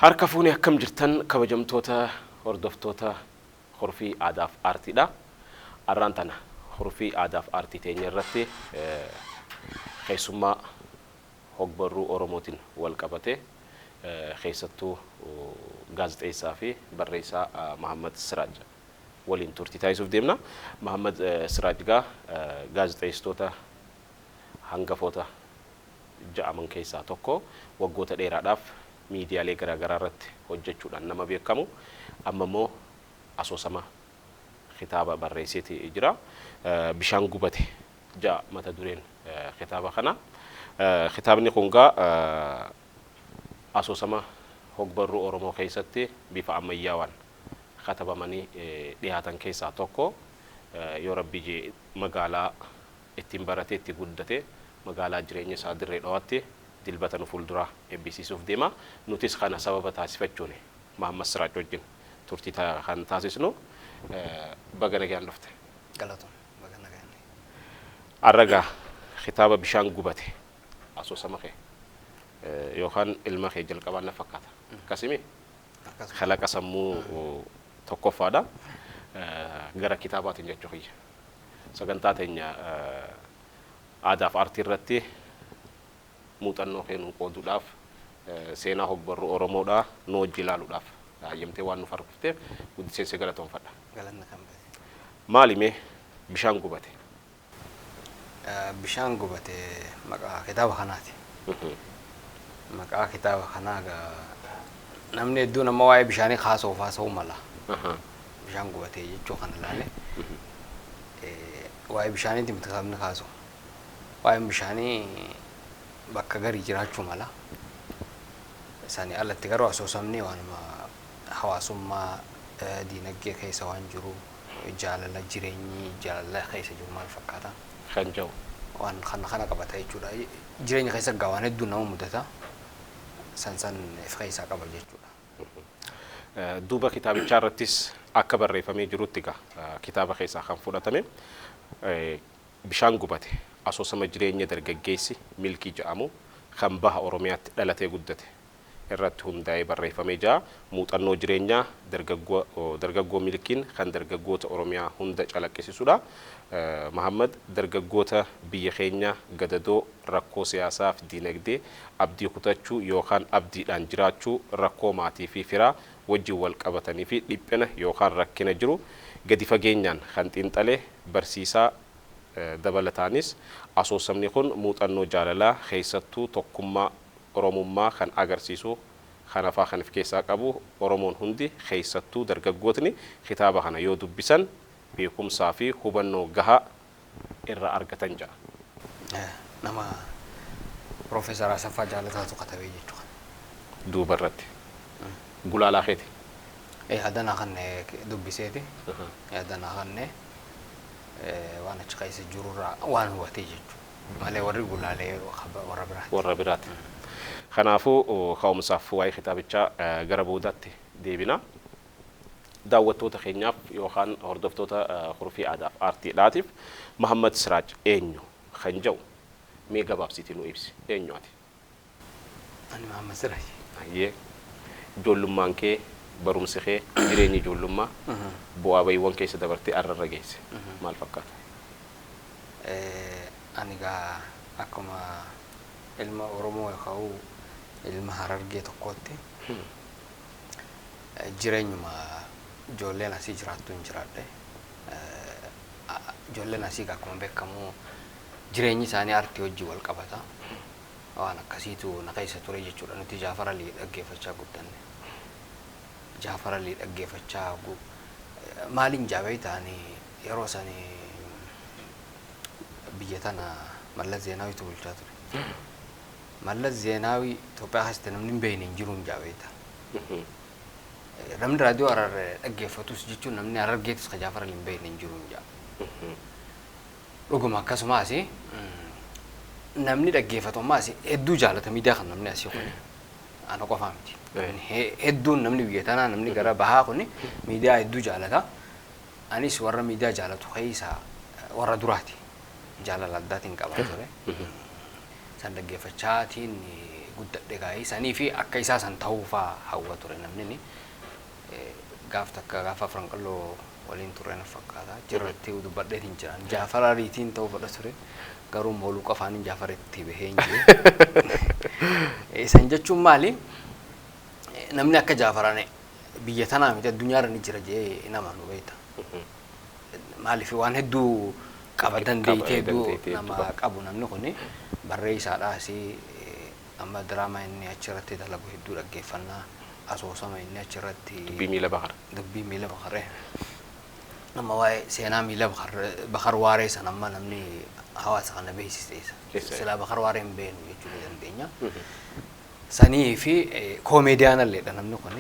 Harka fuunee akkam jirtan kabajamtoota hordoftoota Horfii Aadaaf Aartiidha. Arraan tana Horfii Aadaaf Aartii teenya irratti keessummaa hogbarruu Oromootiin wal qabate keessattuu gaazexeessaa fi barreessaa Mahammad Siraaj waliin turtii taasisuuf deemna. Mahammad Siraaj gaazexeessitoota hangafoota ja'aman keessaa tokko waggoota dheeraadhaaf miidiyaalee garaagaraa irratti hojjechuudhaan nama beekamu. Amma immoo asoosama kitaaba barreesseeti jira. Bishaan gubate ja'a mata dureen kitaaba kana. Kitaabni kun asoosama hogbarruu Oromoo keessatti bifa ammayyaawaan katabamanii dhiyaatan keessaa tokko. Yoo rabbi jee magaalaa ittiin barate itti guddate magaalaa jireenya isaa dirree dhawaatti dilbata nu fuuldura eebbisiisuuf deema. Nutis kana sababa taasifachuun Mahammad Siraaj wajjin turtii kan taasisnu baga nagaan dhufte. Galatoom baga nagaan. Arragaa kitaaba bishaan gubate asoosama kee yookaan ilma kee jalqabaan na fakkaata. Akkasimi kalaqa sammuu tokkoffaadha. Gara kitaabaatiin jechuu kiyya. Sagantaa teenya aadaaf aartii irratti muuxannoo keenuu qooduudhaaf seenaa hogbarruu Oromoodhaa nu wajji ilaaluudhaaf hayyamtee waan nu farqifteef guddisee galatoomfadha. Galanna kan ba'e. Maalime bishaan gubate? Bishaan gubate maqaa kitaaba kanaati. Maqaa kitaaba kanaa namni hedduun amma waa'ee bishaanii kaasuuf haasa'uu mala. Bishaan gubate jechuu kana ilaale waa'ee bishaaniitti miti kitaabni kaasu. Waa'een bishaanii bakka garii jiraachuu mala. Isaanii alatti garuu asoosamni waanuma hawaasummaa diinagdee keessa waan jiru jaalala jireenyi jaalala keessa jiru maal fakkaata? Kan jiru. Waan kana qabata jechuudha. Jireenya keessa waan hedduu nama mudata. San if keessaa qaba jechuudha. Duuba kitaabichaa irrattis akka barreeffamee jirutti kitaaba keessaa kan fudhatame bishaan gubate asoosama jireenya dargaggeessi milkii jedhamu kan baha Oromiyaatti dhalatee guddate irratti hundaa'ee barreeffamee jira. Muuxannoo jireenyaa dargaggoo milkiin kan dargaggoota Oromiyaa hunda calaqqisiisudha. Mahammad dargaggoota biyya keenya gadadoo rakkoo siyaasaa fi diinagdee abdii kutachuu yookaan abdiidhaan jiraachuu rakkoo maatii fi firaa wajjin wal qabatanii fi dhiphina yookaan rakkina jiru gadi fageenyaan kan xiinxalee barsiisaa dabalataanis asoosamni kun muuxannoo jaalalaa keessattuu tokkummaa Oromummaa kan agarsiisu kanafaa kan of keessaa qabu. Oromoon hundi keessattuu dargaggootni kitaaba kana yoo dubbisan beekumsaa fi hubannoo gahaa irraa argatan jira. Nama Profeesar Asaffaa Jaalataatu katabee jechuudha. Duuba irratti gulaalaa keeti. Yaadannaa kan dubbiseeti. Yaadannaa kan waan achi keessa jirurraa waan hubatee jechuudha. Malee warri gulaalee warra biraati. Kanaafuu ka'umsaaf waa'ee kitaabichaa gara boodaatti deebina. Daawwattoota keenyaaf yookaan hordoftoota Horfii Aadaaf Aartiidhaatiif Mahammad Siraaj eenyu kan jedhu mee gabaabsiitii nu ibsi. Eenyu ati? Ani Mahammad Siraaj. Ayyee ijoollummaan kee barumsi kee jireenyi ijoollummaa bu'aa ba'iiwwan keessa dabartee arrarra geesse maal fakkaata? Ani akkuma ilma Oromoo yookaan ilma Harargee tokkootti jireenyuma ijoolleen asii jiraattu hin jiraadhe. Ijoolleen asii akkuma beekamu jireenyi isaanii aartii wajjin wal qabata. Waan akkasiitu na keessa ture jechuudha. Nuti Jaafar Alii dhaggeeffachaa guddanne. Jaafar Alii dhaggeeffachaa maaliin jaabee ta'anii yeroo sanii biyya tana Mallas Zeenaawiitu bulchaa ture. Mallas Zeenaawii Itoophiyaa keessatti namni hin beekne hin jiru hin jaabee ta'a. Namni raadiyoo Harar dhaggeeffatus jechuun namni Harargeetis kan Jaafar Alii hin beekne hin jiru hin jaabee. Dhuguma akkasumas namni dhaggeeffatu ammaas hedduu jaalata miidiyaa kan namni asii kun ana qofaa miti. Hedduun namni biyya tanaa namni gara bahaa kun miidiyaa hedduu jaalata. Anis warra miidiyaa jaalatu keessaa warra duraati. Jaalala addaatiin qabaa ture. San dhaggeeffachaatiin guddadhe gaa'ee sanii fi akka isaa san ta'uu faa hawwa ture namni ni gaaf takka gaafa Franqalloo waliin turre na fakkaata jirratti dubbadheetiin jiran Jaafaraariitiin ta'uu fedha ture garuu mooluu qofaan Jaafaritti bahee hin jiru san jechuun maali namni akka Jaafaraan biyya tanaa miti addunyaarra ni jira jee nama nu beekta maaliif waan hedduu qaba dandeetee nama qabu namni kun barreessaadhaas amma diraamaa inni achirratti dalagu hedduu dhaggeeffannaa asoosama inni achirratti dubbii miila bakaree nama waa'ee seenaa miila bakar waaree san amma namni hawaasa kana beeksiseessa silaa bakar waaree hin beenu jechuu dandeenya sanii fi koomeediyaanalleedha namni kun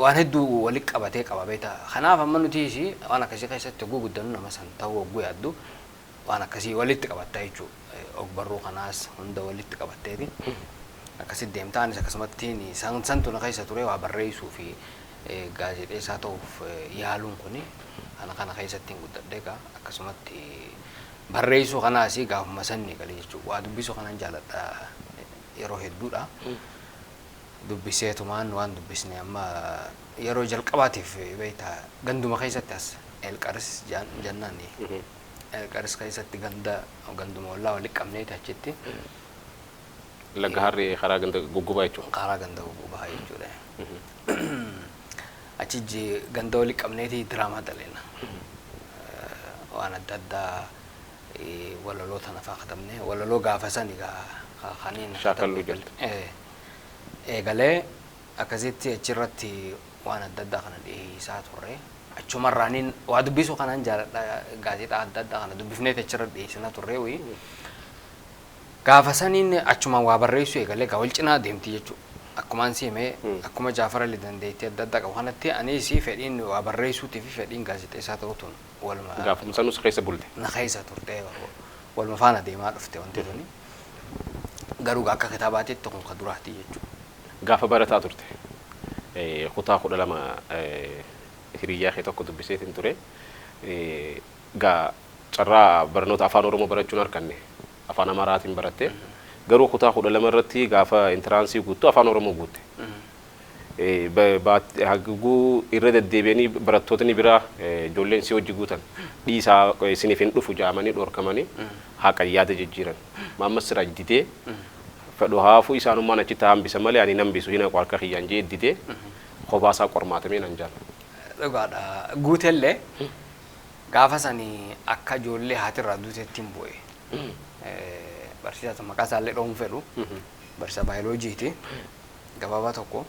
waan hedduu walitti qabatee qaba beekta kanaaf amma nuti waan akkasii keessatti oguu guddannu nama san ta'uu oguu yaaddu waan akkasii walitti qabatta jechuudha ogbarruu kanaas hunda walitti qabatteeti akkasitti deemtaanis akkasumattiin santu na keessa ture waa barreessuu fi gaazexeessaa ta'uuf yaaluun kuni kana keessatti guddadhee akkasumatti barreessuu kanaas gaafuma sanni galee jechuudha waa dubbisuu kanan jaaladha yeroo hedduudha dubbiseetumaan waan dubbisne amma yeroo jalqabaatiif beekta ganduma keessatti as elqaris jannaani elqaris keessatti ganduma wallaa walitti qabneeti achitti laga harree karaa ganda guggubaa jechuudha karaa ganda guggubaa jechuudha achi ganda walitti qabneeti diraamaa daleena waan adda addaa walaloo tana faa katabne walaloo gaafa san kaniin shaakalluu jalta eegalee akkasitti achirratti waan adda addaa kana dhiyeessaa turre achumarraaniin waa dubbisuu kanaan jaaladha gaazexaa adda addaa kana dubbifneeti achirra dhiyeessinaa turre gaafa saniin achumaan waa barreessuu eegalee wal cinaa deemti jechuudha akkumaan siimee akkuma Jaafarallee dandeettii adda addaa qabu kanatti anis fedhiin waa barreessuutii fi fedhiin gaazexeessaa ta'uutuun waluma gaafuma sanus keessa bulte na keessa turte waluma faana deemaa dhufte wanti tuni garuu akka kitaabaatitti kun ka duraati jechuudha gaafa barataa turte kutaa 12 hiriyyaa kee tokko dubbiseetiin ture gaa carraa barnoota afaan Oromoo barachuun arganne afaan Amaaraatiin baratte garuu kutaa 12 irratti gaafa intiraansii guuttu afaan Oromoo guutte haguu irra deddeebi'anii barattootni biraa ijoolleen si hojii guutan dhiisaa isiniif hin dhufu jaamanii dhorkamanii haqan yaada jijjiiran maammas siraaj didee fedhu haafuu isaanummaan achitti hambisa malee ani nambisu hina qorka kiyyaan jee didee kopaasaa qormaatamee nan jaala. Dhugaadha guutellee gaafa sanii akka ijoollee haatirraa duuteetti hin bu'e barsiisaa maqaa isaallee dho'uun fedhu barsiisaa baayoloojiiti gabaabaa tokko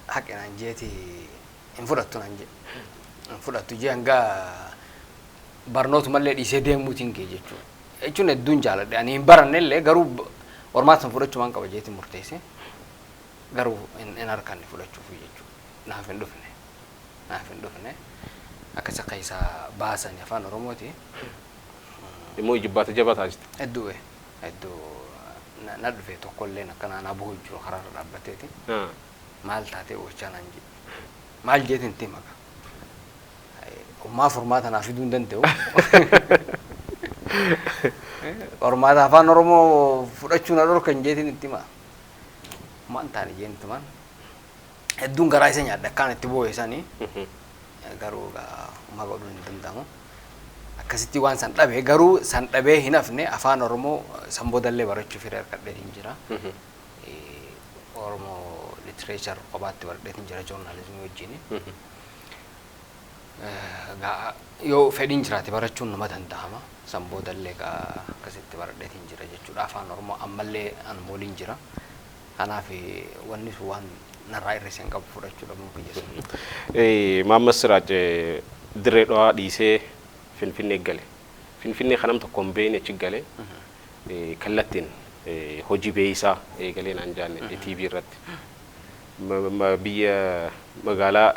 haqinaan jeeti hin fudhattu nan jee hin fudhattu jee hanga barnootumallee dhiisee deemuutiin gee jechuudha. Jechuun hedduun jaaladhe ani hin barannellee garuu hormaata fudhachumaan qaba jeetiin murteesse garuu hin harkanne fudhachuuf jechuudha naaf hin dhufne akkas akka isaa baasan afaan Oromooti immoo jibbaata jabataa jirti hedduu na dhufe tokkolleen akkana na bu'u jiru karaarra dhaabbateeti maal taatee oolchaa nan jedhe maal jeetiin itti maka ummaa furmaata naaf fiduu hin danda'u hormaata afaan Oromoo fudhachuu na dhorkan jeetiin itti hima maan taane jeentumaan hedduun garaa isa nyaadha akkaan itti boo'eessanii garuu ummaa godhuun hin danda'amu akkasitti waan san dhabe garuu san dhabee hin hafne afaan Oromoo san boodallee barachuuf hira hirkadhee hin jira Oromoo literature qobaatti baradhee hin jira joornaalizimii wajjin yoo fedhiin jiraate barachuun nama danda'ama san boodallee akkasitti baradhee hin jira jechuudha afaan Oromoo ammallee an mooliin jira kanaaf wanni sun waan narraa irra qabu fudhachuu dhabuu biyya Maammas Siraaj dirree dhawaa dhiisee Finfinnee gale Finfinnee kanam tokko hin beekne achi gale kallattiin hojii beeyisaa eegalee naan jaanne TV irratti biyya magaalaa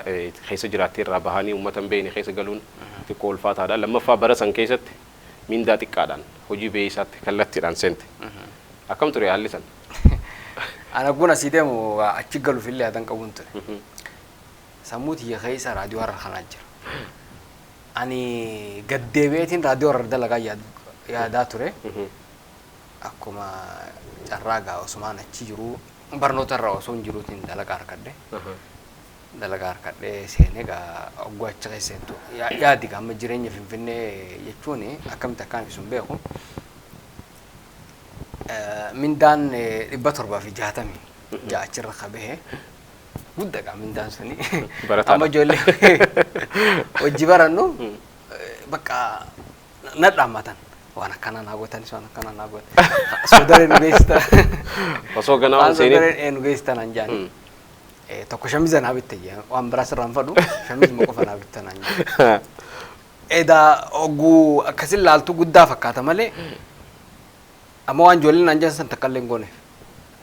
keessa jiraattee irraa bahanii uummata hin beekne keessa galuun xiqqoo ulfaataadha lammaffaa bara san keessatti mindaa xiqqaadhaan hojii beeyisaatti kallattiidhaan seente akkam ture haalli san ana kun asii deemu achi galuuf illee adan qabuun ture sammuu tiyya keessa raadiyoo har'a kanaa jira ani gaddeebi'eetiin raadiyoo har'a dalagaa yaadaa ture akkuma carraagaa osumaan achi jiru barnoota irraa osoo hin jiruutiin dalagaa argadhe. Dalagaa argadhee seenee egaa ogguu achi keessattu yaadi amma jireenya Finfinnee jechuun akkamitti akkaan ibsuun beeku. Mindaan 760 achirra qabee guddaa mindaan suni amma ijoollee hojii barannu bakka nadhaamatan waan akkana naa gootanis waan akkana naa gootan soodaree nu geessita osoo ganaa soodaree nu geessita naan jaani tokko shamiza naa bitte jee waan biraas irraan fadhu shamizuma qofa naa bitta naan jee edaa ogguu akkasin laaltu guddaa fakkaata malee amma waan ijoolleen naan jaan san takka illee hin gooneef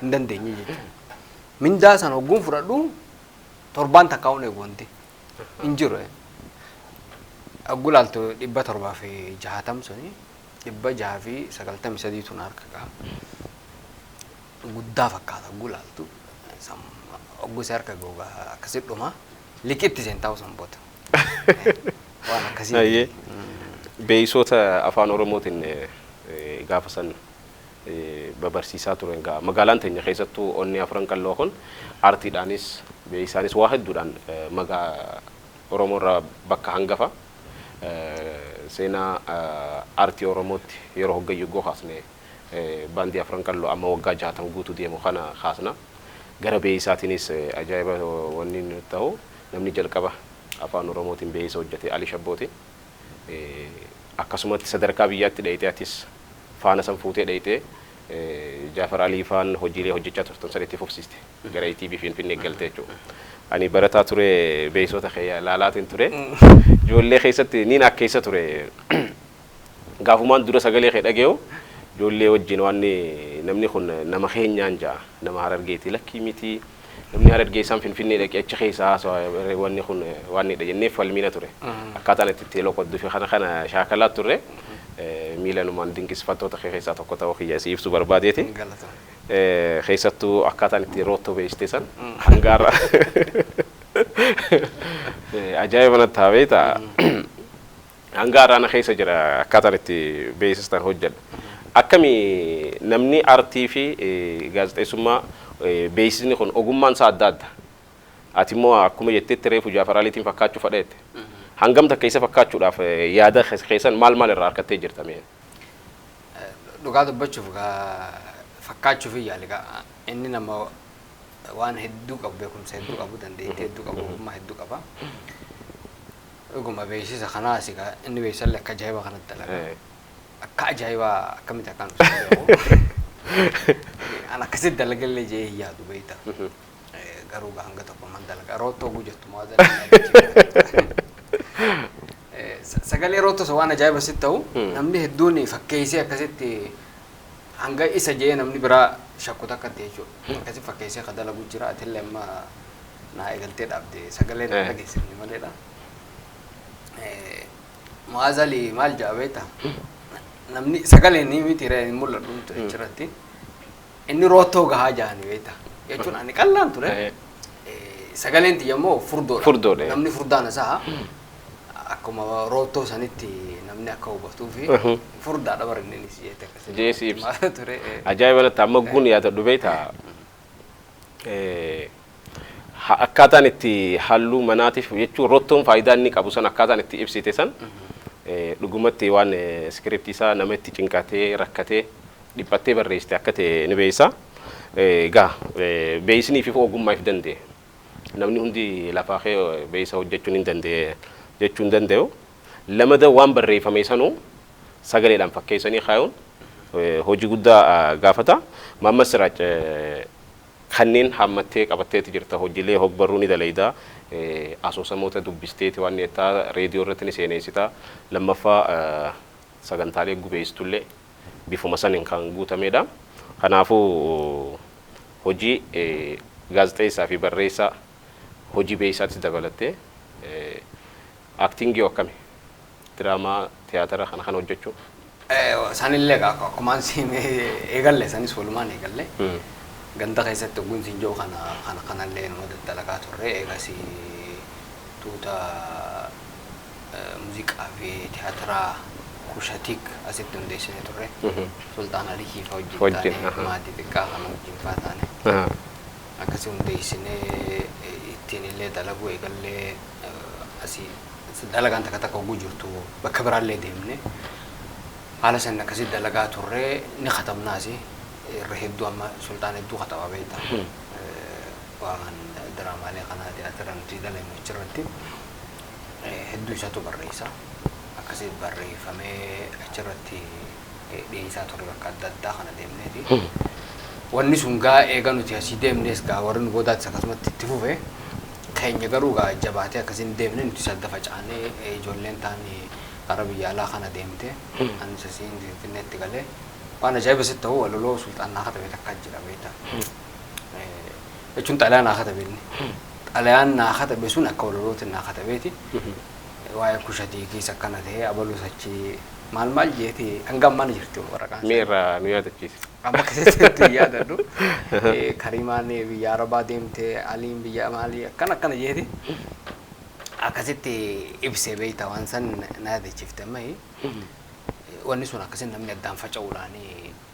hin dandeenye jechuudha. Mindaa san ogguun fudhadhu torbaan takka hun eeguunti hin jiru. Ogguu laaltu 760 suni 693 tun harka qaba. Guddaa fakkaata ogguu laaltu ogguu si harka googa akkasitti dhuma liqitti seen taa'u san boota. Waan akkasii. Beeysoota afaan Oromootiin gaafa san babarsiisaa turan egaa magaalaan teenya keessattuu onni afran qalloo kun aartiidhaanis beeksisaanis waa hedduudhaan magaa Oromoo irraa bakka hangafa seenaa aartii Oromootti yeroo hoggayyuu kaasne baandii afran qalloo amma waggaa 60 guutuu deemu kana kaasna gara beeksisaatiinis ajaa'iba wanni inni ta'u namni jalqaba afaan Oromootiin beeksisa hojjete Ali Shabbooti akkasumatti sadarkaa biyyaatti dheeyiteetis faana san fuutee dheeyitee Jaafar Alii faan hojiilee hojjechaa turtan sanitti fufsiiste gara ITV Finfinnee galtee jechuudha. Ani barataa ture beeksota keeyya laalaatiin ture ijoollee keessatti niin akka keessa ture gaafumaan dura sagalee kee dhageeyo ijoollee wajjin waan namni kun nama keenyaan jaa nama Harargeeti lakkii miti namni Harargeessaan Finfinnee dhaqee achi keessa haasawaa wanni kun waan ni jennee falmiina ture akkaataan itti teeloo qodduu fi kana shaakalaa turre miilanumaan dinqisiifattoota keessaa tokko ta'uu kiyya si ibsu barbaadeeti. Keessattuu akkaataan itti roottoo beeksiste san hangaarra ajaa'iba natti haabeeta hangaarraana keessa jira akkaataan itti beeksistan hojjedha. Akkami namni aartii fi gaazexeessummaa beeksisni kun ogummaan isaa adda adda. Ati immoo akkuma jetteetti reefu Jaafar Aliitiin fakkaachuu fadheette. Hangam takka isa fakkaachuudhaaf yaada keessan maal irraa harkattee jirtame? Dhugaa dubbachuuf fakkaachuuf yaali inni nama waan hedduu qabu beekumsa hedduu qabu dandeettii hedduu qabu ogummaa hedduu qaba. Dhuguma beeksisa kanaas inni beeksisallee akka ajaa'iba kanatti dalaga. Akka ajaa'ibaa akkamitti akkaan an akkasitti dalagallee jee hin yaadu beekta. Garuu hanga tokko man dalaga roottoo gujettu maa dalaga. Sagalee roottos waan ajaa'iba sitti ta'u namni hedduun fakkeessee akkasitti hanga isa jee namni biraa shakku takka ta'e jechuudha. Akkasitti fakkeessee kan dalagu jira atillee amma naa eegaltee dhaabde sagalee na dhageessifni maleedha. Maazali maal jaa beekta namni sagalee ni miti hin mul'atu jirratti inni roottoo gahaa jaani beekta jechuun ani qallaan ture. Sagaleen tiyammoo furdoodha. Namni furdaan isaa akkuma roottoo sanitti namni akka hubatuu fi furdaadha barinni ni si'eete akkasii. Jeesi ibsa. Ajaa'iba natti amma guun yaadadhu beekta akkaataan itti halluu manaatiif jechuun roottoon faayidaa inni qabu san akkaataan itti ibsite san dhugumatti waan iskiriptii isaa nama itti cinqatee rakkatee dhiphattee barreessite akka ta'e ni beeysa. Egaa beeksisniif ogummaaf danda'e. Namni hundi lafaa kee beeksisa hojjechuun hin danda'e jechuun danda'u. Lamada waan barreeffame sanuu sagaleedhaan fakkeessanii kaayuun hojii guddaa gaafata. Maammas Siraaj kanneen hammattee qabatteeti jirta hojiilee hogbarruu ni dalayda. Asoosamoota dubbisteeti waan nettaa reediyoo irratti ni seeneessita. Lammaffaa sagantaalee gubeessitullee bifuma saniin kan guutamedha. Kanaafuu hojii gaazexeessaa fi barreessaa hojii beeksisaatti dabalattee aktingii akkami diraamaa tiyaatira kana kan hojjechuu sanillee akkuma eegalle sanis walumaan eegalle ganda keessatti oguun sinjoo kanallee nama dalagaa turre eegas tuuta muuziqaa fi tiyaatiraa kushatik asitti hundeessine turre sultaan Ali Kiifa Wajjin, hojjettaane maatii xiqqaa kana wajjin faataane akkasii hundeessinee ittiin illee dalaguu eegallee asii dalagaan takka takka oguu jirtu bakka biraallee deemne haala san akkasii dalagaa turre ni khatamnaasi irra hedduu amma sultaan hedduu khatama beekta waan diraamaalee kanaa tiyaatira nuti dalagne achirratti hedduu isaatu barreessa akkasii barreeffamee achirratti dhiyeessaa turre bakka adda addaa kana deemneeti wanni sun gaa eega nuti asii deemnes gaa warri nu boodaatti akkasumatti itti fufe keenya garuu gaa jabaatee akkasiin deemne nuti sadda facaanee ijoolleen taane karaa biyya alaa kana deemte anis asiin Finfinneetti galee waan ajaa'iba sitti ta'u waloloo sultaan naa katabe takkaa jira beekta jechuun xalayaan naa katabeeni xalayaan naa katabe sun akka walolootiin naa katabeeti waa'ee kushatii keessa akkana ta'ee abaluu sachi maal jeeti hanga ammaan jirti waraqaan miirraa nu yaadachiise amma keessatti yaadadhu Karimaan biyya Arabaa deemte Aliin biyya maalii akkana jeeti akkasitti ibsee beekta waan san na yaadachiifte amma wanni sun akkasiin namni addaan faca'uudhaan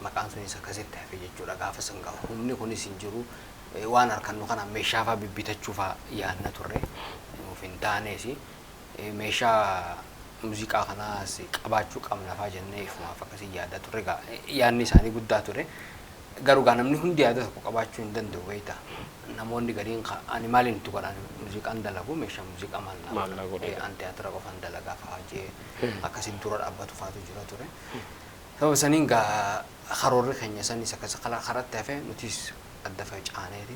maqaan sunis akkasitti hafe jechuudha gaafa san gahu humni kunis hin jiru waan harkannu kana meeshaa fa'aa bibbitachuufaa yaadna turre nuuf hin taaneesi meeshaa muuziqaa kanaas qabaachuu qabna fa'aa jennee ifumaaf akkasii yaada turre yaadni isaanii guddaa ture garuu gaa namni hundi yaada tokko qabaachuu hin danda'u beekta namoonni gariin ani maaliin itti godhan muuziqaan dalagu meeshaa muuziqaa maal an tiyaatira qofan dalagaa fa'aa jee akkasiin dura dhaabbatu fa'aatu jira ture sababa saniin gaa karoorri keenya sanis akkas karatti hafe nutis adda facaaneeti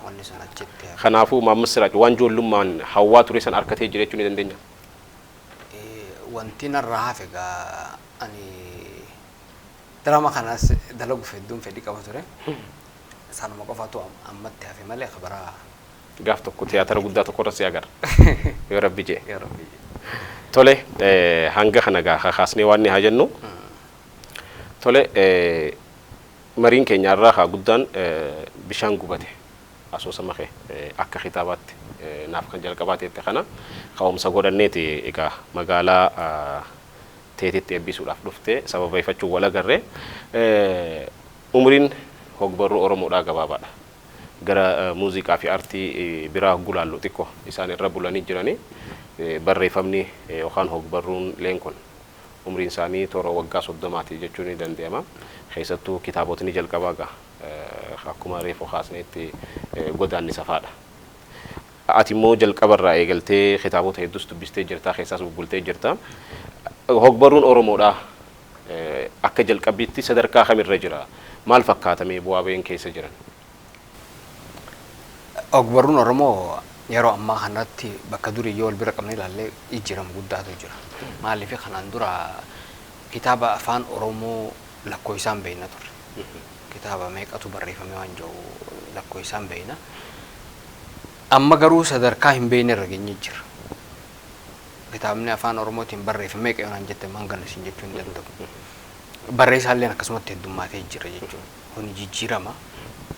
wanni sun achitti hafe. Kanaafuu Maammas Siraaj waan ijoollummaan hawwaa ture san harkatee jira jechuu ni dandeenya. Wanti narraa hafe gaa ani drama kanas dalagu fedduun fedhii qaba ture. Sanuma qofaatu ammatti hafe malee kabaraa. Gaaf tokko tiyaatira guddaa tokko irra si agarra. Yoo Rabbi jee. Tole hanga kana gaa kaasnee waan haa jennu. Tole mariin keenya irraa haa guddaan bishaan gubate asoosama kee akka kitaabaatti naaf kan jalqabaateette kana ka'umsa godhanneeti egaa magaalaa teetitti eebbisuudhaaf dhufte sababa ifachuu wal agarree umriin hogbarruu Oromoodhaa gabaabaadha. Gara muuziqaa fi aartii biraa gulaallu xiqqoo isaan irra bulanii jiranii barreeffamni yookaan hogbarruun leenkon umriin isaanii toora waggaa 30 jechuun ni danda'ama. Keessattuu kitaabotni jalqabaa gaa akkuma reefoo kaasneetti godaanni safaadha. Ati immoo jalqabarraa eegaltee kitaabota hedduus dubbistee jirtaa keessaas bubbultee jirta. Hogbarruun Oromoodhaa akka jalqabiitti sadarkaa kamirra jira? Maal fakkaatamee bu'aa ba'een keessa jiran? Hogbarruun Oromoo yeroo ammaa kanatti bakka durii yoo wal bira qabnee ilaallee jijjiirama guddaatu jira. Maaliif kanaan dura kitaaba afaan Oromoo lakkoo isaan beekna turre. Kitaaba meeqatu barreeffame waan jiru lakkoo isaan beekna. Amma garuu sadarkaa hin beekne irra geenye jira. Kitaabni afaan Oromootiin barreeffame meeqa yoonaan jette mangana isin jechuu hin danda'u. Barreessaalleen akkasumatti heddummaatee jira jechuudha. Kun jijjiirama.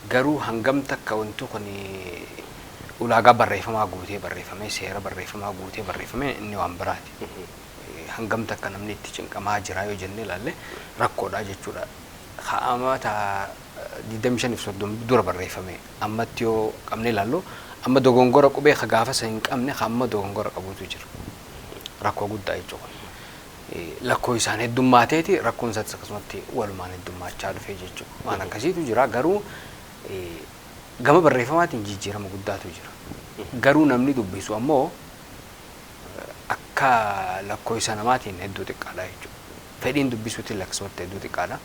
Garuu hangam takka wanti kun ulaagaa barreeffamaa guutee barreeffamee seera barreeffamaa guutee barreeffamee inni waan biraati. Hangam takka namni itti cinqamaa jira yoo jenne ilaalle rakkoodha jechuudha. Amata 25 dura barreeffame ammatti yoo qabne ilaallu amma dogongora qubee gaafa san hin qabne amma dogongora qabuutu jira. Rakkoo guddaa jechuudha. Lakkoo isaan heddumaateeti rakkoon isaas akkasumatti walumaan heddumaachaa dhufee jechuudha. Waan akkasiitu jira garuu gama barreeffamaatiin jijjiirama guddaatu jira. Garuu namni dubbisu ammoo akka lakkoo isa namaatiin hedduu xiqqaadha jechuudha. Fedhiin dubbisuutiin akkasumatti hedduu xiqqaadha.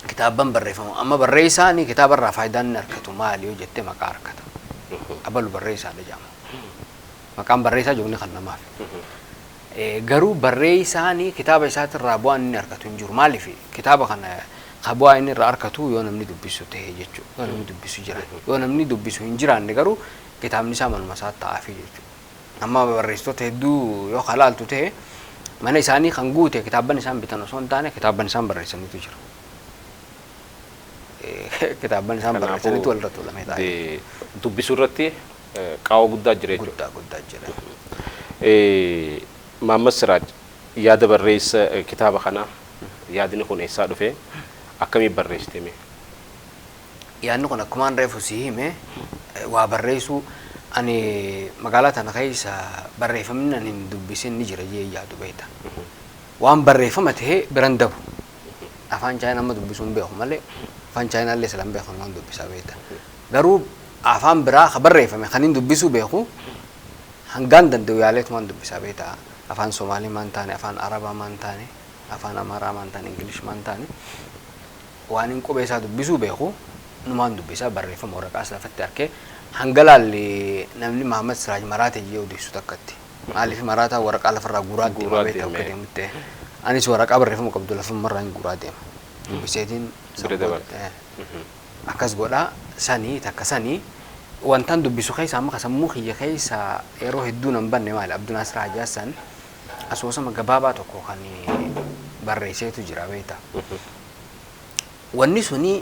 Kitaaban barreeffamu amma barreessaanii kitaabarraa faayidaan inni argatu maali yoo jettee maqaa argata. Abalu barreessaadha jedhama. Maqaan barreessaa joogni kan namaaf. Garuu barreessaanii kitaaba isaatirraa bu'aan inni argatu hin jiru. Maaliif kitaaba kana bu'aa inni irraa argatu yoo namni dubbisu ta'e jechuudha. Yoo namni dubbisu jira. Yoo namni dubbisu hin jiraanne garuu kitaabni isaa manuma isaatti ta'aafi jechuudha. Amma barreessitoota hedduu yoo halaaltu ta'e mana isaanii kan guute kitaaban isaan bitan osoo hin taane kitaaban isaan barreessaniitu jira. Kitaaban isaan barreessaniitu walirra tuulamee taa'e. Dubbisuu irratti qaawwa guddaa jira jechuudha. Guddaa jira. Maammas Siraaj yaada barreessa kitaaba kana yaadni kun eessaa dhufe akkamii barreessite mee? Yaadni kun akkumaan reefu si hime waa barreessu ani magaalaa tana keessa barreeffamni ani hin dubbisin ni jira jee yaadu beekta. Waan barreeffama ta'e biran dabu. Afaan Chaayinaa amma dubbisuun beeku malee afaan Chaayinaa illee salan beeku waan dubbisaa beekta. Garuu afaan biraa ka barreeffame kan hin dubbisuu beeku hangaan danda'u yaaleetumaan dubbisaa beekta. Afaan Somaalii maan taane, afaan Arabaa maan taane, afaan Amaaraa maan taane, Ingilish maan taane waan hin qubee isaa dubbisuu beeku numaan dubbisaa barreeffama waraqaas lafatti harkee hanga laalli namni Mahamad Siraaj Maraatee jee odeessu takkatti. Maaliif maraataa waraqaa lafarraa guuraa deema beekta akka deemutte. Anis waraqaa barreeffama qabdu lafarraa hin guuraa deema. Dubbiseetiin akkas godhaa sanii takka sanii wantaan dubbisu keessa amma sammuu kiyya keessa yeroo hedduu nan banne maali Abduu Naasir Hajjaassan asoosama gabaabaa tokko kan barreesseetu jira beekta. Wanni suni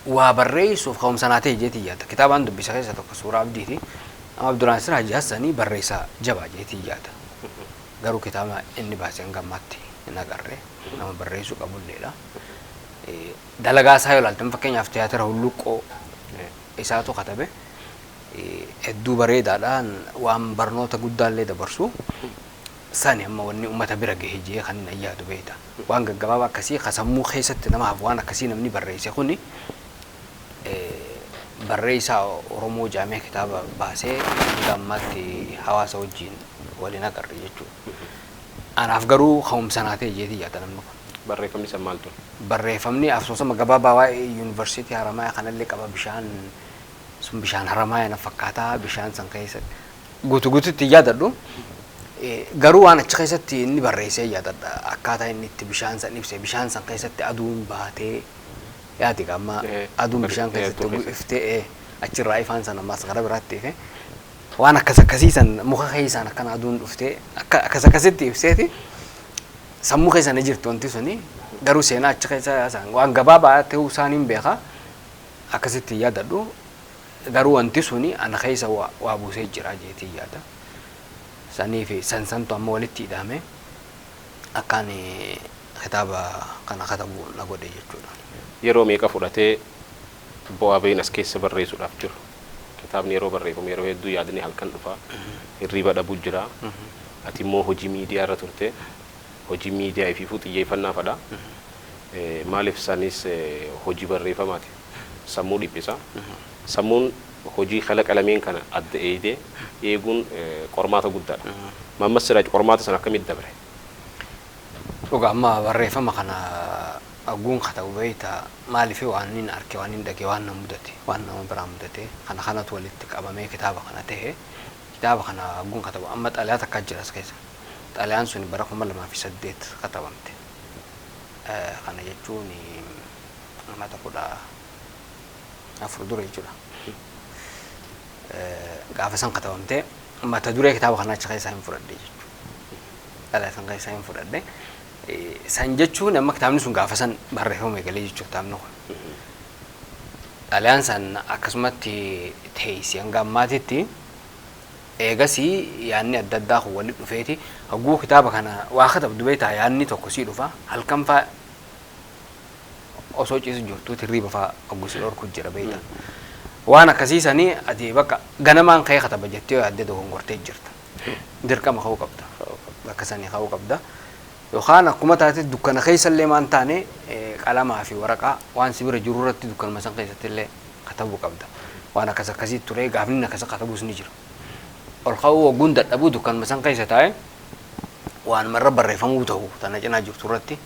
waa barreessuuf ka'umsa naa ta'e jeetii yaada. Kitaabaan dubbisa keessa tokko suuraa abdiiti. Amma Abduu Naasir Hajjaassanii barreessaa jabaa jeetii yaada. Garuu kitaaba inni baasee hanga ammaatti hin agarre nama barreessuu qabulleedha. Dalagaa isaa yoo ilaaltan fakkeenyaaf tiyaatira hulluqqoo isaatu katabe hedduu bareedaadhaan waan barnoota guddaallee dabarsu sani amma wanni uummata bira gahe jee kan hin yaadu beekta. Waan gaggabaabaa akkasii kasammuu keessatti namaaf waan akkasii namni barreesse kuni barreessaa Oromoo jaamee kitaaba baasee hanga ammaatti hawaasa wajjin waliin agarre jechuudha. Anaaf garuu ka'umsa naa ta'e jeetii yaada namni kun. Barreeffamni san maal ture? Barreeffamni asoosama gabaabaa waa'ee yuunivarsiitii Haramaayaa kanallee qaba bishaan sun bishaan Haramaayaa na fakkaataa bishaan san keessa guutuutti yaadadhu. Garuu waan achi keessatti inni barreessee yaadadha akkaataa inni itti bishaan san ibse bishaan san keessatti aduun baatee yaadi gamma aduun bishaan keessatti iftee achirraa ifaan san ammaas gara biraatti ife waan akkas akkasiisan muka keessaan akkana aduun dhuftee akkas akkasitti ibseeti sammuu keessa ni jirtu wanti suni garuu seenaa achi keessa waan gabaabaa ta'uu isaaniin beeka akkasitti yaadadhu garuu wanti suni ana keessa waa buusee jira jeetii yaada. Saniif sansantu amma walitti hidhame akkaan kitaaba kana katabu na godhe jechuudha. Yeroo meeqa fudhatee bu'aa ba'iin as keessa barreessuudhaaf jiru? Kitaabni yeroo barreeffamu yeroo hedduu yaadni halkan dhufa hirriba dhabuu jira. Ati immoo hojii miidiyaa irra turte hojii miidiyaa fi xiyyeeffannaa fadha. Maaliif isaanis hojii barreeffamaati sammuu dhiphisa. Sammuun hojii kalaqa lameen kana adda eedee eeguun qormaata guddaadha. Mahamad Siraaj qormaata sana akkamitti dabre? Dhugaa amma barreeffama kana agguun katabu beekta maaliif waan inni arge waan inni dhage waan nama mudate waan nama biraa mudate kana kanatu walitti qabamee kitaaba kana ta'e kitaaba kana agguun katabu amma xalayaa takka jira as keessa. Xalayaan sun bara 2008 katabamte. Kana jechuun nama tokkodha afur dura jechuudha. Gaafa san katabamte mata duree kitaaba kana achi keessaa hin fudhadhe jechuudha. Xalayaa san keessaa hin fudhadhe. San jechuun amma kitaabni sun gaafa san barreeffame galee jechuudha kitaabni kun. Xalayaan san akkasumatti teessee hanga ammaatitti eegasii yaanni adda addaa kun walitti dhufeeti hagguu kitaaba kana waa katabdu beektaa yaanni tokko sii dhufa halkan faa osoo ciisu jirtuuti hirriba faa haggusii dhorku jira beektaa. Waan akkasiisanii ati bakka ganamaan ka'ee kataba jettee yaadde dogongortee jirta. Dirqama ka'uu qabda. Bakka sanii ka'uu qabda. Yookaan akkuma taate dukkana keessallee maan taane qalamaa fi waraqaa waan si bira jiru irratti dukkanuma san keessatti illee katabuu qabda. Waan akkas akkasii ture gaafni akkas katabuus ni jira. Ol ka'uu wagguun dadhabuu dukkanuma san keessa taa'e waan marra barreeffamuu ta'u tana cinaa jirtu irratti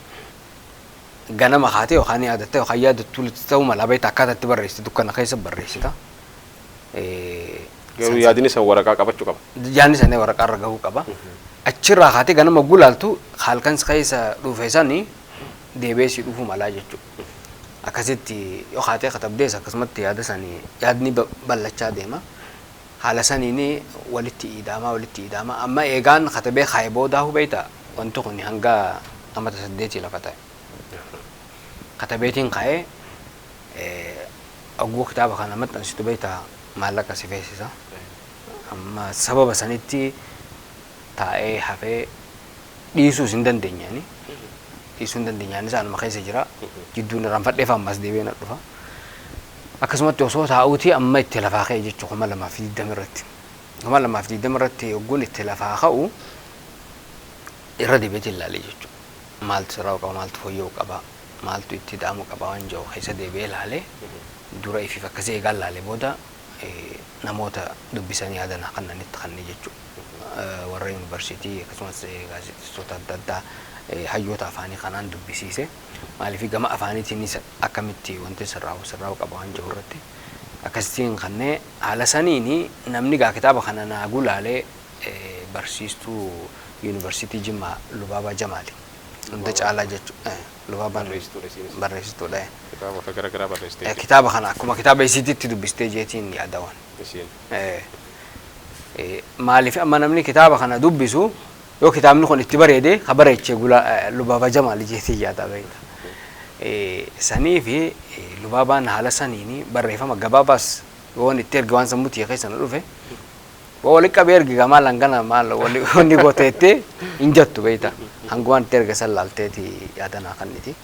ganama kaatee yookaan yaadattee yookaan yaadattuu ta'uu mala beektaa akkaataatti barreessite dukkana keessa barreessita. Garuu yaadni san waraqaa qabachuu qaba. Yaadni san waraqaa irra gahuu qaba. Achirraa kaatee ganama gulaaltu halkan keessa dhufe sanii deebi'ee dhufuu malaa jechuudha. Akkasitti yoo kaatee katabdees akkasumatti yaada sanii yaadni bal'achaa deema. Haala saniin walitti ida'ama amma eegaan katabee kaayee boodaa hubeeta wanti kun hanga amata 8 lafa ta'e. Katabeetiin kaayee agguu kitaaba kana maxxansitu beektaa maallaqa si feesisa. Amma sababa sanitti taa'ee hafee dhiisuu hin dandeenyaani dhiisuu hin dandeenyaani isaan ma keessa jira jidduun irraanfadhee ammas deebi'ee na dhufa akkasumatti osoo taa'uutii amma itti lafaa ka'e jechuu 2020 irratti 2020 irratti yogguun itti lafaa ka'u irra deebi'ee ilaalee jechuudha maaltu sirraa qaba maaltu fooyya'uu qaba maaltu itti da'amuu qaba waan jiru keessa deebi'ee ilaalee dura ifiif akkasii eegaa ilaalee booda namoota dubbisanii yaadana kannanitti kanneen jechuudha warra yuunivarsiitii akkasumas gaazexeessitoota adda addaa hayyoota afaanii kanaan dubbisiise maaliif gama afaaniitiinis akkamitti wanti sirraa'u qaba waan jiru irratti akkasitiin kanneen haala saniini namni gaa kitaaba kana naa gulaalee barsiistuu yuunivarsiitii Jimmaa Lubaabaa Jamaali hunda caalaa jechuudha Lubaabaan barreessituudha kitaaba garaagaraa barreessitee kitaaba kana akkuma kitaaba isiititti dubbistee jeetiin yaadawan maaliif amma namni kitaaba kana dubbisu yoo kitaabni kun itti bareede kabareechee Lubaabaa Jamaali jeetii yaada beekta sanii fi Lubaabaan haala saniini barreeffama gabaabaas waan itti erga waan sammuutii keessa na dhufe wali qabee ergi gamaa langana maal wali gooteettee hin jettu beekta hangumaan itti erga san laalteeti yaadanaa kanniti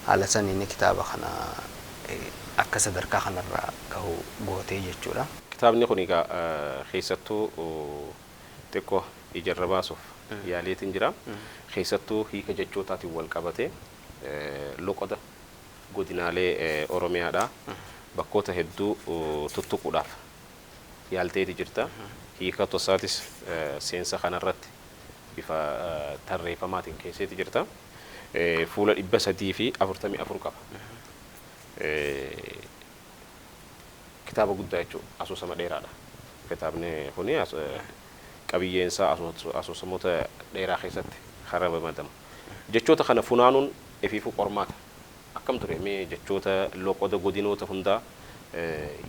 haala saniini kitaaba kana akka sadarkaa kanarraa gahu gootee jechuudha. Kitaabni kun egaa keessattuu xiqqoo ijarra baasuuf yaaleetiin jira keessattuu hiika jechootaatiin wal qabatee loqoda godinaalee Oromiyaadhaa bakkoota hedduu tuttuquudhaaf yaalteeti jirta hiika tosaatis seensa kanarratti bifa tarreeffamaatiin keesseeti jirta fuula 344 qaba kitaaba guddaa jechuudha asoosama dheeraadha kitaabni kuni qabiyyeensaa asoosamoota dheeraa keessatti ramadamu jechoota kana funaanuun ifiifuu qormaata akkam ture mee jechoota loqoda godinoota hundaa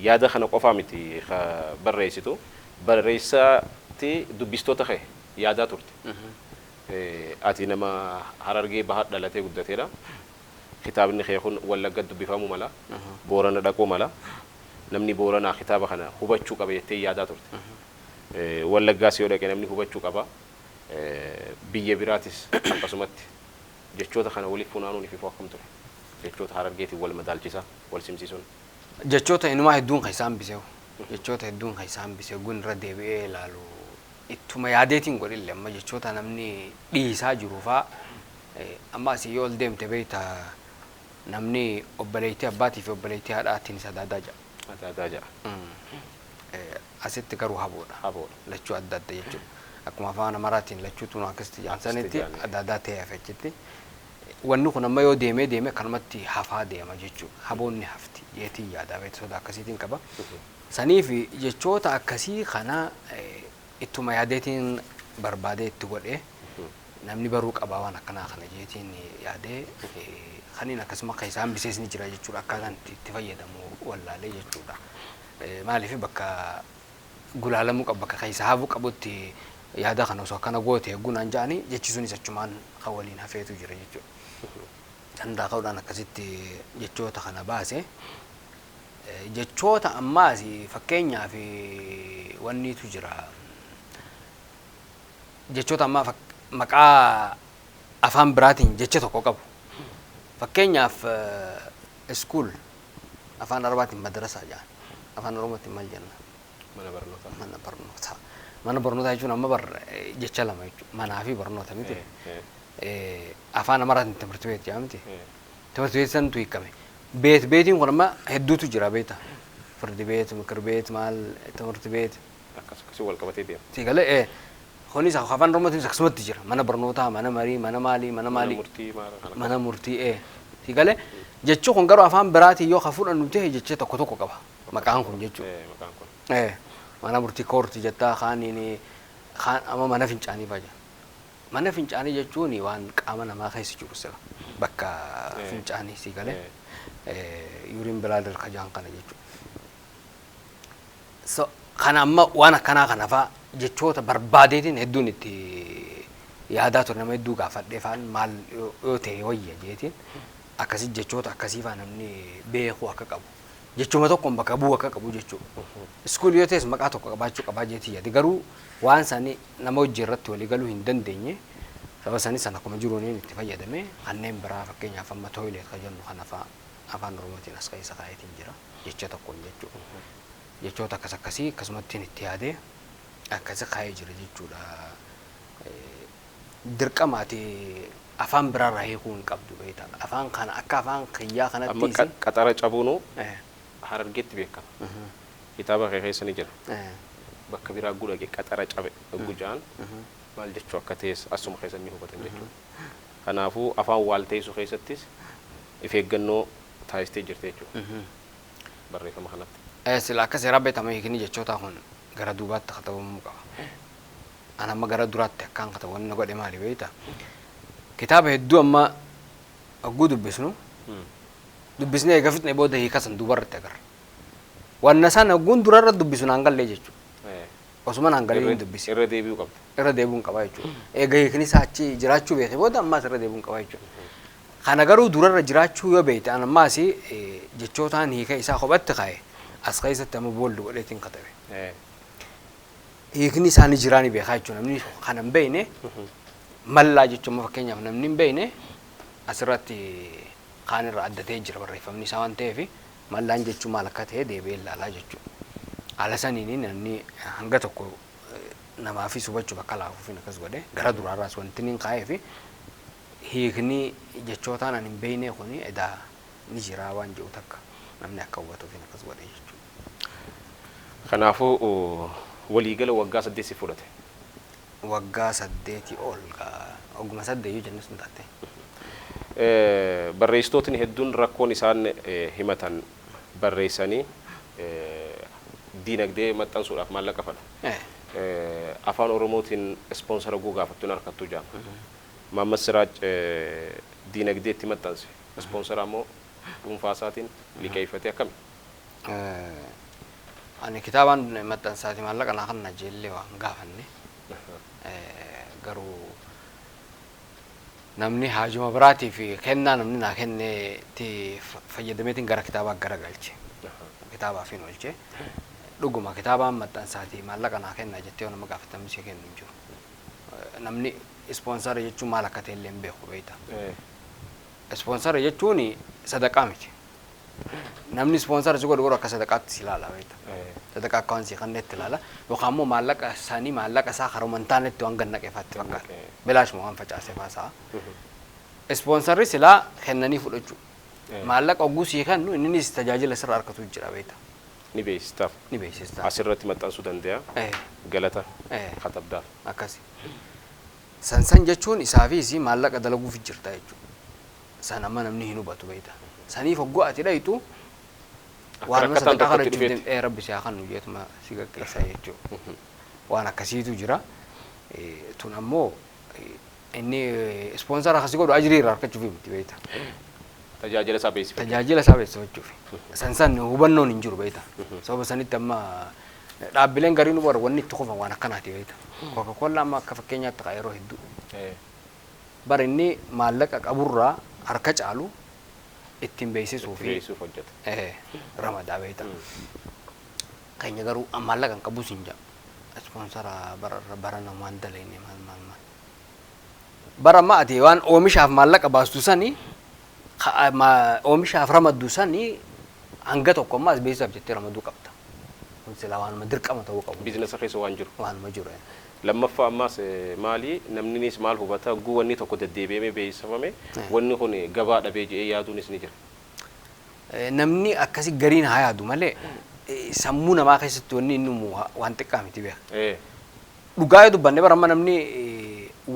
yaada kana qofaa miti barreessitu barreessaatti dubbistoota kee yaadaa turte ati nama Harargee bahaa dhalatee guddateedha kitaabni kee kun Wallagga dubbifamu mala Boorana dhaquu mala namni Booranaa kitaaba kana hubachuu qaba jettee yaadaa turte Wallaggaas yoo dhaqe namni hubachuu qaba biyya biraatis akkasumatti jechoota kana waliif funaanuun ifiifuu akkam ture jechoota Harargeetiin wal madaalchisaa wal simsiisuun jechoota inumaa hedduun kan isaan biseewu jechoota hedduun kan isaan biseewu gun irra deebi'ee ilaalu ittuma yaadeetiin godhille amma jechoota namni dhiisaa jiruufaa amma asii yoo ol deemte beekta namni obboleettii abbaatii fi obboleettii haadhaatiin isa adda ja'a asitti garuu haboodha lachuu adda adda jechuudha akkuma afaan Amaraatiin lachuutu akkasitti jaansanitti adda addaa ta'ee hafechitti wanni kun amma yoo deemee kanumatti hafaa deema jechuudha haboonni hafti jeetii yaadaa beekta sodaa akkasiitiin qaba saniif jechoota akkasii kana ittuma yaadeetiin barbaadee itti godhee namni baruu qabaa waan akkanaa kana jeetiin yaadee kaniin akkasuma kan isaan bisees ni jira jechuudha akkaataan itti fayyadamu wallaalee jechuudha maaliif bakka gulaalamuu qaba bakka kan isaa hafuu qabutti yaada kana osoo akkana goote gunaan jaanii jechisuunis achumaan kan waliin hafeetu jira jechuudha dandaa ka'uudhaan akkasitti jechoota kana baase jechoota ammaas fakkeenyaaf wanniitu jira jechoota ammaa maqaa afaan biraatiin jecha tokko qabu fakkeenyaaf iskuul afaan Arabaatiin madrasaa jedhan afaan Oromootiin maal jenna mana barnootaa jechuun amma jecha lama jechuudha manaa fi barnoota miti afaan Amaraatiin timirti beet jedhamti timirti beet santu hiikame beetiin kun amma hedduutu jira beeta firdi beet mikir beet maal timirti beet akkasuma wal qabatee deema tigalee kunis afaan Oromootiin akkasumatti jira mana barnootaa mana marii mana maalii mana murtii tigalee jechuun kun garuu afaan biraatiin yoo fudhannu ta'e jecha tokko qaba maqaan kun jechuudha mana murtii koortii jettaa kaaniin amma mana fincaanii baja mana fincaanii jechuun waan qaama namaa keessa jiru sila bakka fincaanii si galee yuriin bilaadir kajaan kana jechuudha so kana amma waan akkanaa kana faa jechoota barbaadeetiin hedduun itti yaadaa ture nama hedduu gaafadhee faan maal yoo ta'e wayya jeetiin akkasii jechoota akkasii faa namni beekuu akka qabu jechuma tokkoon bakka bu'u akka qabu jechuudha iskuulii yoo ta'es maqaa tokko qabaachuu qabaa jeetii yaade garuu waan isaanii nama hojii irratti walii galuu hin dandeenye sababa sanis sana akkuma jiruuniin itti fayyadame kanneen biraa fakkeenyaaf amma toilet kan jennu kan afaan oromootiin as keessa kaayetiin jira jecha tokkoon jechuudha jechoota akkasii akkasumattiin itti yaadee akkasi kaayee jira jechuudha dirqamaati afaan biraarraa hiikuu hin qabdu beekta afaan kana akka afaan kiyyaa kanatti amma qaxara cabuunu Harargeetti beekama kitaaba keessa ni jira bakka biraa gudhaqee qaxara cabe gujaan maal jechuu akka ta'es asuma keessa ni hubatan jechuudha kanaafuu afaan waalteessu keessattis if eeggannoo taasistee jirti jechuudha barreeffama kanatti sila akka seeraa beekama hiikni jechoota kun gara duubaatti katabamuu qaba ana amma gara duraatti akkaan katabamu godhe maali beekta kitaaba hedduu amma agguu dubbisnu dubbisnee eega fixnee booda hiikasan duubarratti agarra wanna san agguun durarra dubbisnu hangalee jechuudha osuma hangalee dubbisi irra deebi'uu qabda irra deebi'uun qaba jechuudha eega hiikni saachi jiraachuu beekee booda ammaas irra deebi'uun qaba jechuudha kana garuu durarra jiraachuu yoo beekte ammaas jechootaan hiika isaa kophatti kaa'e as keessatti amma booldi godheetiin katabe hiikni isaanii jiraanii beekaa jechuudha namni kana hin beekne mallaa jechuun fakkeenyaaf namni hin beekne asirratti kaan irra addatee jira barreeffamni isaa waan ta'eef mallaan jechuun maal akka ta'e deebi'ee ilaalaa jechuudha. Haala saniin namni hanga tokko namaafis hubachuu bakka laafuufiin akkas godhe gara duraarraas wanti inni kaa'eef hiikni jechootaan ani hin beekne kun edaa ni jira waan jedhu takka namni akka hubatuufiin akkas godhe jechuudha. Kanaafuu waliigala waggaa 8 si fudhate. Waggaa 8 ol oguma 8 jennu sun taate. Barreessitootni hedduun rakkoon isaan himatan barreessanii diinagdee maxxansuudhaaf maallaqa fedha. Afaan Oromootiin ispoonsara gugaafattuun harkattuu jaama. Maammas Siraaj diinagdee itti maxxanse ispoonsara ammoo dhuunfaa isaatiin liqeeffatee akkami? Ani kitaabaan maxxansaati maallaqa naa kan najeellee waan gaafanne garuu namni haajuma biraatii fi kennaa namni naa kenneetti fayyadameetiin gara kitaabaa garagalche kitaabaaf hin oolche dhuguma kitaabaan maxxansaati maallaqa naa kennaa jettee nama gaafatamni si kennu hin jiru namni ispoonsara jechuun maal akka ta'e illee hin beeku beekta ispoonsara jechuun sadaqaa miti namni ispoonsara si godhu akka sadaqaatti si ilaala beekta sadaqaa akka waan si kanneetti ilaala yookaan immoo maallaqa isaanii maallaqa isaa karuman taanetti waan gannaqeefatti fakkaata bilaashuma waan facaasee baasaa ispoonsarri silaa kennanii fudhachuu maallaqa ogguu sii kennu innis tajaajila sirra harkatu jira beekta ni beeksistaaf asirratti maxxansuu danda'a galata katabdaaf akkasi san jechuun isaafis maallaqa dalaguuf jirta jechuudha san amma namni hin hubatu beekta saniif ogguu ati dhayitu waan sadaqaa kana jechuun rabbi si haa kennu jeetuma si gaggeessaa jechuudha waan akkasiitu jira tun ammoo inni ispoonsara akkasii godhu ajrii irraa argachuuf miti beekta tajaajila isaa beeksifachuuf san hubannoon hin jiru beekta sababa sanitti amma dhaabbileen gariin warra wanni itti qofan waan akkanaati beekta Coca-Cola amma akka fakkeenyaatti kaa yeroo hedduu bara inni maallaqa qaburraa harka caalu ittiin beeksisuuf hojjeta ramadaa beekta keenya garuu maallaqa hin qabus hin jedhu ispoonsara bara namaan daleenne maal bara amma ati waan oomishaaf maallaqa baastu sanii oomishaaf ramaddu sanii hanga tokko ammaas beeksisaaf jettee ramaduu qabda kun silaa waanuma dirqama ta'uu qabu biizinasa keessa waanuma jiru lammaffaa ammaas maali namninis maal hubata guu wanni tokko deddeebi'amee beeksifame wanni kun gabaa dhabee jedhee yaaduunis ni jira namni akkasi gariin haa yaadu malee sammuu namaa keessatti wanni inni waan xiqqaa miti beeka dhugaa yoo dubbanne bara amma namni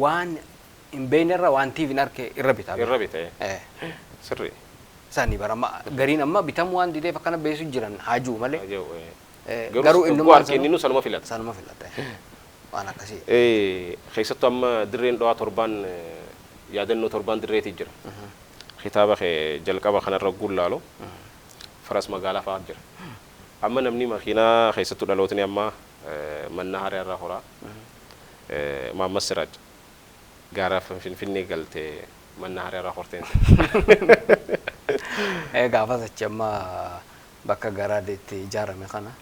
waan hin beeknerra waan tiiviin harke irra bitaa sirrii sani bara amma gariin amma bitamu waan dideef akkana beesu jiran haajuu malee garuu innummaan kenninuu sanuma filata waan akkasii keessattuu amma dirreen dhawaa torbaan yaadannoo torbaan dirreetii jira kitaaba jalqaba kanarra guullaalo faras magaalaa fa'aa jira amma namni makiinaa keessattuu dhalootni amma manna haaraa irraa horaa Maammas Siraaj gaara Finfinnee galtee manna haaraa irraa horteen gaafas achi amma bakka garaadeetti ijaarame kana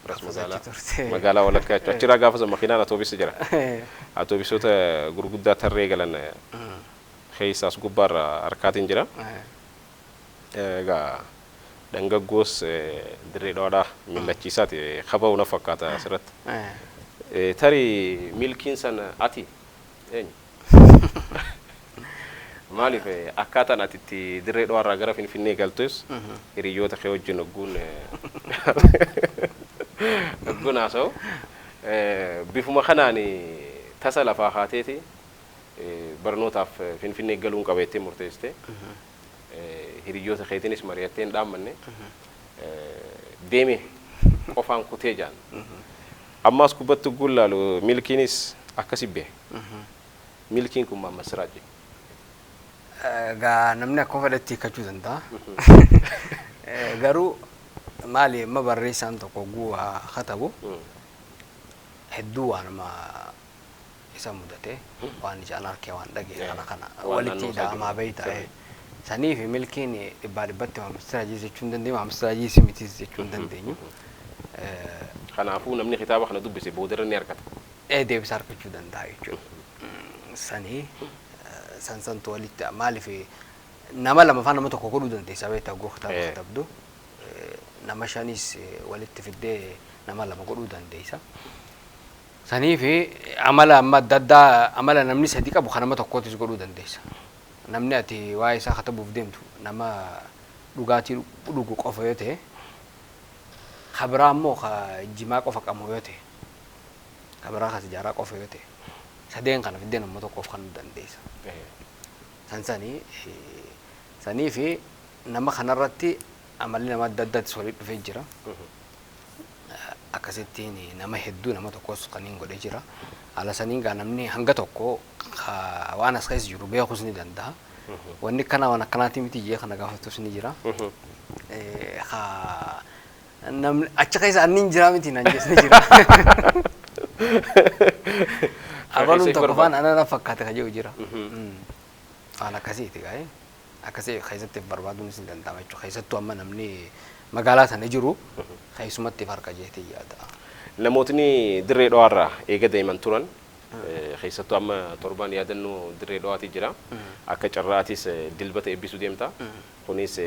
ras Akkas magaalaa achi turte. magaalaa walakkaa jechuudha. Achirraa gaafa san makiinaan atoobisii jira. Atoobisoota gurguddaa tarree galan keessaas gubbaarra harkaatiin jira. Egaa dhangaggoos dirree dhawadhaa millachiisaati kaba'u na fakkaata asirratti. Tarii milkiin san ati eenyu? Maaliif akkaataan ati itti dirree dhawarraa gara Finfinnee galtus hiriyoota kee wajjin ogguun haasa'u bifuma kanaan tasa lafaa haateeti barnootaaf Finfinnee galuun qabeettee murteessite hiriyoota keetiinis mari'attee hin dhaammanne deeme qofaan kutee jaan ammaas kubbatti gullaalu milkiinis akkasi bee milkiin kun Maammed Siraaj Gaa namni akkuma fedhetti hiikkachuu danda'a. Garuu maali amma barreessaan tokko guuhaa katabu hedduu waanuma isa mudate waan ijaan arkee waan dhagee kana walitti hidhaamaa bahi ta'e sanii fi milkiin dhibbaa dhibbatti Maammed Siraajii jechuu hin dandeenyu Maammed Siraajii simitiis jechuu hin dandeenyu. Kanaafuu namni kitaaba kana dubbise boodarra ni argata. Deebisa argachuu danda'a jechuudha. Sanii sansantu walitti maaliif nama lama faana nama tokko godhuu dandeessa beektaa goo kitaaba katabdu nama shanis walitti fiddee nama lama godhuu dandeessa. Sanii fi amala amma adda addaa amala namni sadii qabu kan nama tokkootis godhuu dandeessa. Namni ati waa'ee isaa katabuuf deemtu nama dhugaatii dhugu qofa yoo ta'e kabiraa immoo jimaa qofa qabu yoo ta'e kabiraa kan sijaaraa qofa yoo ta'e sadeen kana fiddee nama tokkoof kan dandeessa. Sanii fi nama kanarratti amalli nama adda addaatti walitti dhufee jira. Akkasittiin nama hedduu nama tokkos kan hin godhee jira. Haala saniin gaa namni hanga tokko waan as keessa jiru beekuus ni danda'a. Wanni kana waan akkanaati miti jee kana gaafatus ni jira. Namni achi keessa anniin jira miti naan jees ni jira. Abaluun tokko faan anana fakkaate kan jiru jira. Waan akkasiiti gaa'e akkasii keessatti barbaaduunis ni danda'ama jechuudha. Keessattuu amma namni magaalaa sana jiru keessumatti farqa jeetii yaada. Namootni dirree dhawarraa eega deeman turan keessattuu amma torban yaadannoo dirree dhawaatii jira. Akka carraatis dilbata eebbisuu deemta. Kunis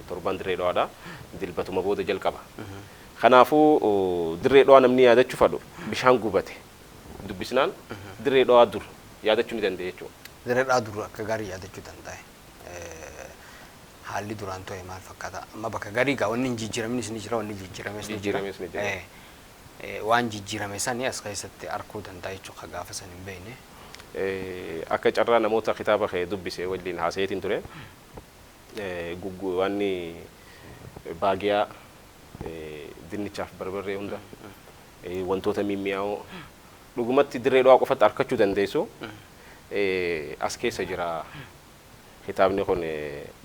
torban dirree dhawaadha. Dilbatuma booda jalqaba. Kanaafuu dirree dhawaa namni yaadachuu fadhu bishaan gubate dubbisnaan dirree dhawaa dur yaadachuu ni dandeenya jechuudha. Dirree dhawaa dur akka gaarii yaadachuu danda'e. Haalli duraan ta'e maal fakkaata amma bakka gaarii gaa wanni hin jijjiiraminis ni jira wanni jijjiirames ni jira. Waan jijjiirame sanii as keessatti arguu danda'a jechuudha gaafa san hin beekne. Akka carraa namoota kitaaba kee dubbise waliin haasayeetiin ture wanni baagiyaa dinnichaaf barbarree hunda wantoota mimmi'aawoo dhugumatti dirree dhawaa qofatti argachuu dandeessu as keessa jira. Kitaabni kun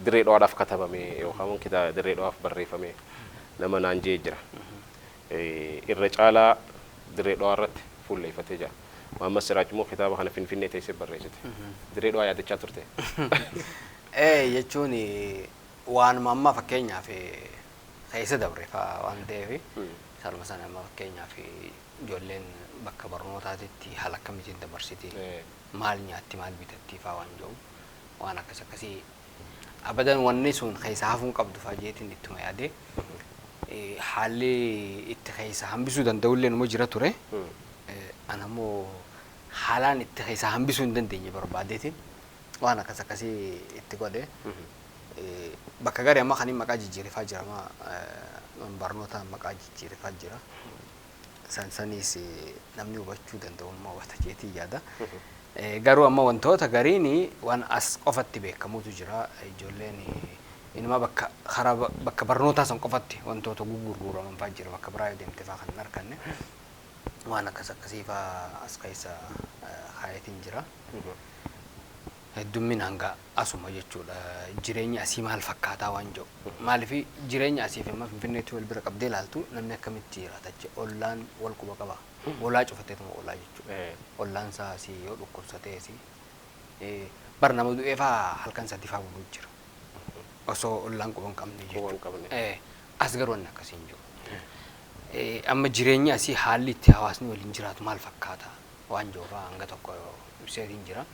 dirree dhawaadhaaf katabame yookaan kitaaba dirree dhawaaf barreeffame nama naan jee jira. Irra caalaa dirree dhawaa irratti fuulleeffatee jira. Maammed Siraaj immoo kitaaba kana Finfinnee teessee barreessite. Dirree dhawaa yaadachaa turte. Jechuun waanuma amma fakkeenyaaf keessa dabre waan ta'eef salma sana amma fakkeenyaaf ijoolleen bakka barnootaatti haala akkamiitiin dabarsiti maal nyaatti maal bitatti fa'aa waan jiru. Waan akkasii abadan wanni sun keessa hafuun qabdu faajeetiin ittuma yaade haalli itti keessa hambisuu danda'ullee nama jira ture. Anammoo haalaan itti keessa hambisuu hin dandeenye barbaadeetiin waan akkasii itti godhe bakka gaarii amma kan maqaa jijjiirifaa jira barnoota maqaa jijjiirifaa jira. Sanis namni hubachuu danda'u immoo hubata jeetii yaada. Garuu amma wantoota gariin waan as qofatti beekamutu jira. Ijoolleen inuma bakka barnootaa san qofatti wantoota gurguraman fa'aa jira. Bakka biraa deemtee fa'aa kan hin arganne waan akkasii fa'aa as keessa kaayatiin jira. Heddummin hanga asuma jechuudha. Jireenya asii maal fakkaataa waan jiru. Maaliif jireenya asii fi amma Finfinneetti wal bira qabdee ilaaltu namni akkamitti jiraata jechuudha. Ollaan wal quba qaba. Olaa cufateetuma olaa jechuudha. Ollaan isaa asii yoo dhukkubsatee asii bar nama du'ee fa'aa halkan sadii fa'aa buluutu jira. Osoo ollaan quba hin qabne jechuudha. As garuu wanni akkasii hin jiru. amma jireenya asii haalli itti hawaasni waliin jiraatu maal fakkaata waan joofaa hanga tokko ibseetiin jira.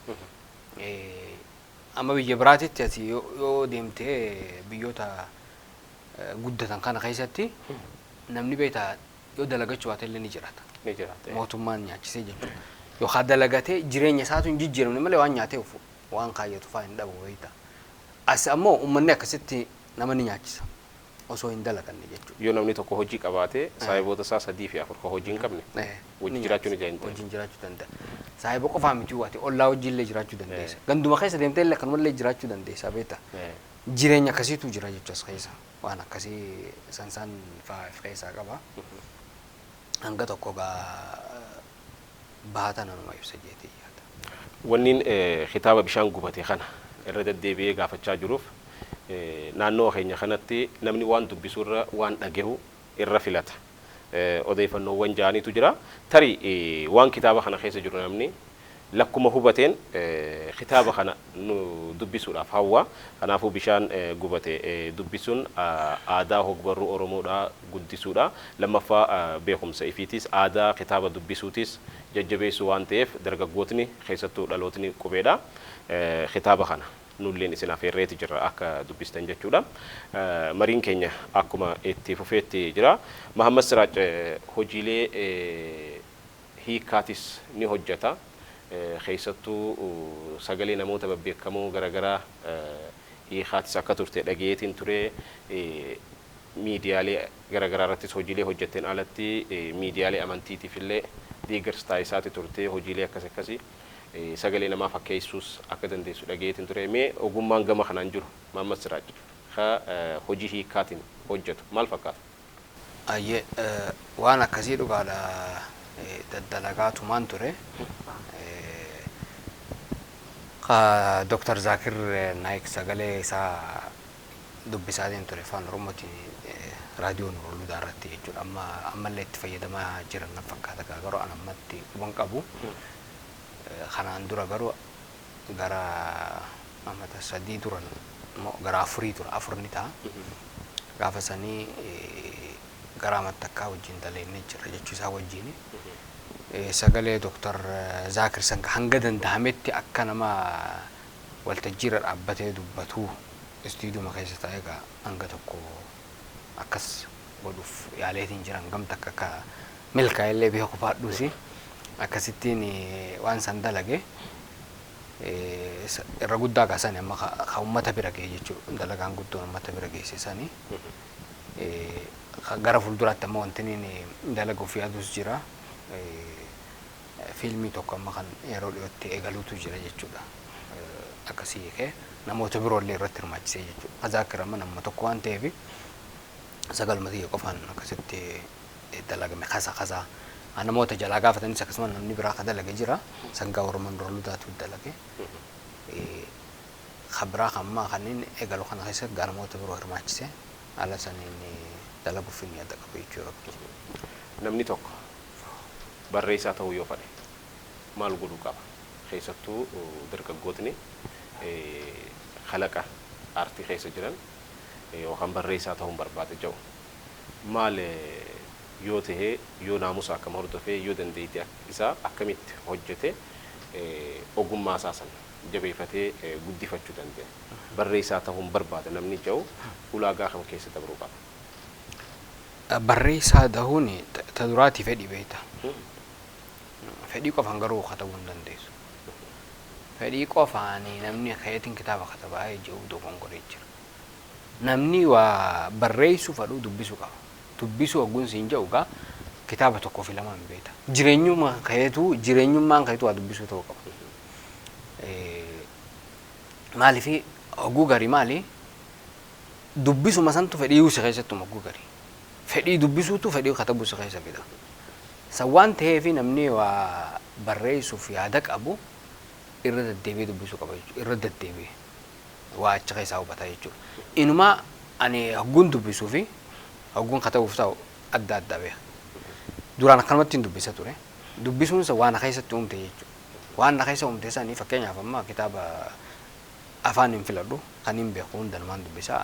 Amma biyya biraatitti asii yoo deemtee biyyoota guddatan kana keessatti namni beektaa yoo dalagachuu baate illee ni jiraata. Mootummaan nyaachisee jechuudha. Yookaan dalagatee jireenya isaatu hin jijjiiramne malee waan nyaatee ufu waan kaayyatu fa'aa hin dhabu beektaa. As ammoo uummanni akkasitti nama ni nyaachisa osoo hin dalaganne jechuudha. Yoo namni tokko hojii qabaatee saayiboota isaa 3 fi 4 hojii hin qabne hojii jiraachuu ni danda'a. Hojii jiraachuu danda'a. Saayiba qofaa miti waati ollaa hojii illee jiraachuu dandeessa. Ganduma keessa deemtee illee kanuma jiraachuu dandeessa beektaa. Jireenya akkasiitu jira jechuudha keessa. Waan akkasii sansaan fa'aa keessaa qaba. Hanga tokko baata nama ibsa jeetee yaada. Wanniin kitaaba bishaan gubate kana irra deddeebi'ee gaafachaa jiruuf naannoo keenya kanatti namni waan dubbisurra waan dhagehu irra filata. Odeeffannoowwan ja'aniitu jira. Tarii waan kitaaba kana keessa jiru namni lakkuma hubateen kitaaba kana nu dubbisuudhaaf hawwa. Kanaafuu bishaan gubate dubbisuun aadaa hogbarruu Oromoodhaa guddisuudha. Lammaffaa beekumsa ifiitis aadaa kitaaba dubbisuutis jajjabeessuu waan ta'eef dargaggootni keessattuu dhalootni qubeedha. Kitaaba kana nulleen isin afeerreeti jira akka dubbistan jechuudha. Mariin keenya akkuma itti fufeetti jira. Mahammad Siraaj hojiilee hiikaatis ni hojjeta. Keessattuu sagalee namoota babbeekamoo garaagaraa hiikaatis akka turte dhageetiin ture. Miidiyaalee garaagaraa irrattis hojiilee hojjetteen alatti miidiyaalee amantiitiif illee deeggarsa taasisaati turte hojiilee akkasii. Sagalee namaa fakkeessuus akka dandeessu dhageetiin ture. Mee ogummaan gama kanaan jiru Mahammad Siraaj hojii hiikaatiin hojjetu maal fakkaata? Ayyee waan akkasii dhugaadha daddalagaatumaan ture. Dr. Zakir Naik sagalee isaa dubbisaatiin ture afaan Oromootiin raadiyoon Oromiyaa irratti jechuudha. Ammallee itti fayyadamaa jiran na fakkaata garuu an ammatti quban qabu. Kanaan dura garuu gara amata 3 turan gara 4 tura 4 ni ta'a. Gaafa sanii gara matakkaa wajjin daleenne jira jechuusaa wajjin. Sagalee Dr. Zakir Sanka hanga danda'ametti akka nama waltajjiirra dhaabbatee dubbatu istiidiyoo keessa taa'ee hanga tokko akkas godhuuf yaaleetiin jiran gamta akka milkaa'ellee beeku baadhuusi. Akkasittiin waan san dalage irra guddaa kaasanii amma ka uummata bira ga'e jechuudha. Dalagaan guddoon uummata bira geessisanii gara fuulduraatti amma wanti inni dalaguuf yaadus jira. Fiilmii tokko amma kan yeroo dhiyootti eegaluutu jira jechuudha. Akkasii kee namoota biroollee irratti hirmaachisee jechuudha. Zakir amma nama tokko waan ta'eef sagaluma xiyya qofaan akkasitti dalagame kasa. Namoota jalaa gaafatanis akkasuma namni biraa ka dalage jira. Sangaa Oromoon Doroludaatu dalage. Kabraa kammaa kanneen eegalu kana keessatti namoota biroo hirmaachisee haala saniin dalaguuf inni adda qabu jechuudha. Namni tokko barreessaa ta'uu yoo fedhe maal godhuu qaba? Keessattuu dargaggootni kalaqa aartii keessa jiran yookaan barreessaa ta'uun barbaade jiru maal yoo ta'e yoo naamusa akkam hordofee yoo dandeettii isaa akkamitti hojjete ogummaa isaa san jabeeffatee guddifachuu danda'a? Barreessaa ta'uun barbaade namni jiru ulaagaa kam keessa dabruu qaba? Barreessaa ta'uun ta duraati fedhii beekta. Fedhii qofaan garuu katabuu hin dandeessu. Fedhii qofaan namni kayetiin kitaaba katabaa jiru dogongoree jira. Namni waa barreessuu fedhu dubbisuu qaba. Dubbisuu ogguun siin jedhu gaa kitaaba tokkoo fi lamaan beekta. Jireenyummaan kayetu waa dubbisuu ta'uu qaba. Maaliif ogguu garii maali? Dubbisuma santu fedhii uwwisa keessattuu ogguu garii. Fedhii dubbisuutu fedhii katabuu isa keessa fida. San waan ta'eef namni waa barreessuuf yaada qabu irra deddeebi'ee dubbisuu qaba jechuudha. Irra deddeebi'ee waa achi keessaa hubataa jechuudha. Inumaa ani hogguun dubbisuu fi hogguun katabuuf ta'u adda beeka. Duraan akkanumatti hin dubbisa ture. Dubbisuun waan keessatti uumte jechuudha. Waan keessa uumte sanii fakkeenyaaf amma kitaaba afaan hin filadhu kan hin beeku hundumaan dubbisa.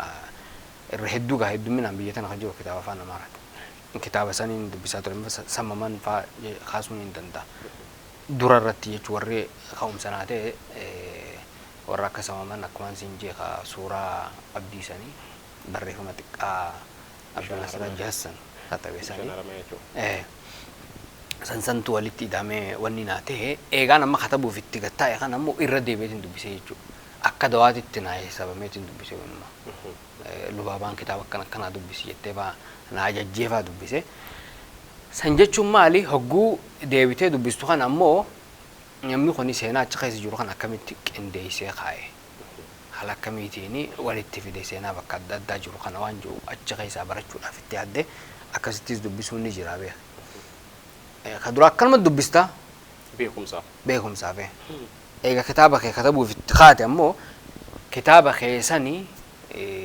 Irra hedduminaan biyya tana kan jiru kitaaba afaan Amaaraati. kitaaba saniin dubbisaa ture sammaman faa kaasuun hin danda'a. Dura irratti jechuun warri ka'umsa naa ta'e warra akka sammaman akkumaan siin jee suuraa abdii sanii barreeffama xiqqaa Abdulnasir Jassan katabe sanii sansantu walitti hidhamee wanni naa ta'e eegaan amma katabuuf itti gattaa'e kan ammoo irra deebiitiin dubbisee jechuudha. Akka dawaatitti naa sabameetiin dubbisee waanuma lubaabaan kitaaba akkanaa dubbisi jettee faa naa ajajjeefaa dubbisee. San jechuun maali hogguu deebitee dubbistu kan ammoo namni kun seenaa achi keessa jiru kan akkamitti qindeessee kaa'e haala akkamiitiin walitti fide seenaa bakka adda addaa jiru kana waan jiru achi keessaa barachuudhaaf itti yaaddee akkasittis dubbisuun ni jira beeka. Ka dura akkanuma dubbista beekumsaaf eega kitaaba kee katabuuf itti kaate ammoo kitaaba kee sanii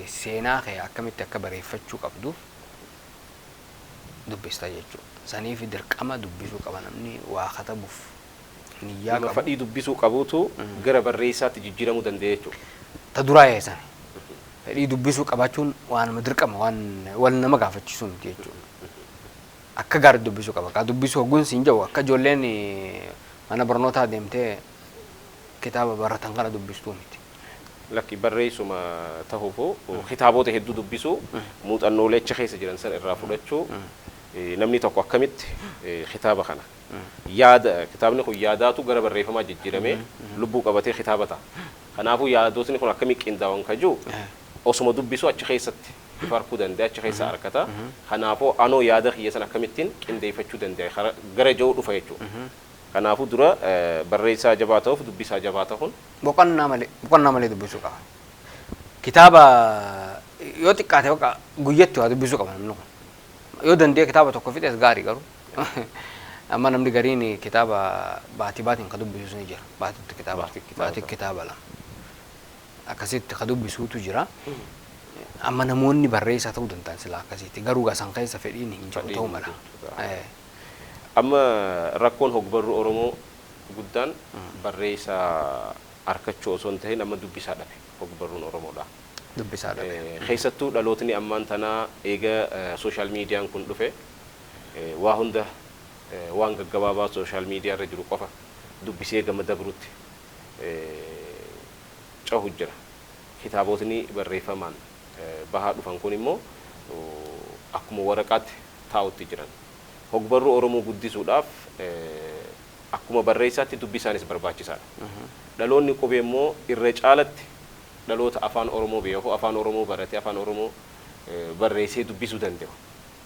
seenaa kee akkamitti akka bareeffachuu qabduuf dubbista jechuudha. Saniif dirqama dubbisuu qaba namni waa katabuuf niyyaa qabu. Fadhii dubbisuu qabuutu gara barreessaatti jijjiiramuu dandeenya jechuudha. Ta duraa eessan fedhii dubbisuu qabaachuun waan dirqama waan wal nama gaafachiisu miti jechuudha. Akka gaarii dubbisuu qaba. Ka dubbisuu hogguun siin jiru akka ijoolleen mana barnootaa deemtee kitaaba baratan kana dubbistuu miti. Lakki barreessuma ta'uufoo kitaabota hedduu dubbisuu muuxannoolee achi keessa jiran sana irraa fudhachuu namni tokko akkamitti kitaaba kana yaada kitaabni kun yaadaatu gara barreeffamaa jijjiiramee lubbuu qabatee kitaaba ta'a. Kanaafuu yaadootni kun akkamitti qindaa'an kajuu osuma dubbisuu achi keessatti farkuu danda'a achi keessa harkata. Kanaafuu anoo yaada kiyya sana akkamittiin qindeeffachuu danda'a gara jiru dhufa jechuudha. Kanaafuu dura barreessaa jabaa ta'uuf dubbisaa jabaa ta'uun boqonnaa malee dubbisuu qaba. Kitaaba yoo xiqqaate bakka guyyatti waa dubbisuu qaba namni kun. Yoo danda'e kitaaba tokko fixees gaarii garuu amma namni gariin kitaaba baatiin ka dubbisu ni jira. Baatii kitaaba lama akkasitti ka dubbisuutu jira. Amma namoonni barreessaa ta'uu danda'an silaa akkasitti garuu gasan keessa fedhiin hin jiru ta'uu mala. Amma rakkoon hogbarruu Oromoo guddaan barreessaa harkachuu osoo hin ta'in amma dubbisaa dhabe hogbarruun Oromoodha. Dubbisaa dhabe. Keessattuu dhalootni ammaan tanaa eega sooshaal miidiyaan kun dhufe waa hunda waan gaggabaabaa sooshaal miidiyaa irra jiru qofa dubbisee gama dabrutti cahu jira. Kitaabotni barreeffamaan bahaa dhufan kun immoo akkuma waraqaatti taa'utti jiran. Hogbarruu Oromoo guddisuudhaaf akkuma barreessaatti dubbisaanis barbaachisaadha. Dhaloonni qubee immoo irra caalatti dhaloota afaan Oromoo beeku afaan Oromoo barate afaan Oromoo barreessee dubbisuu danda'u.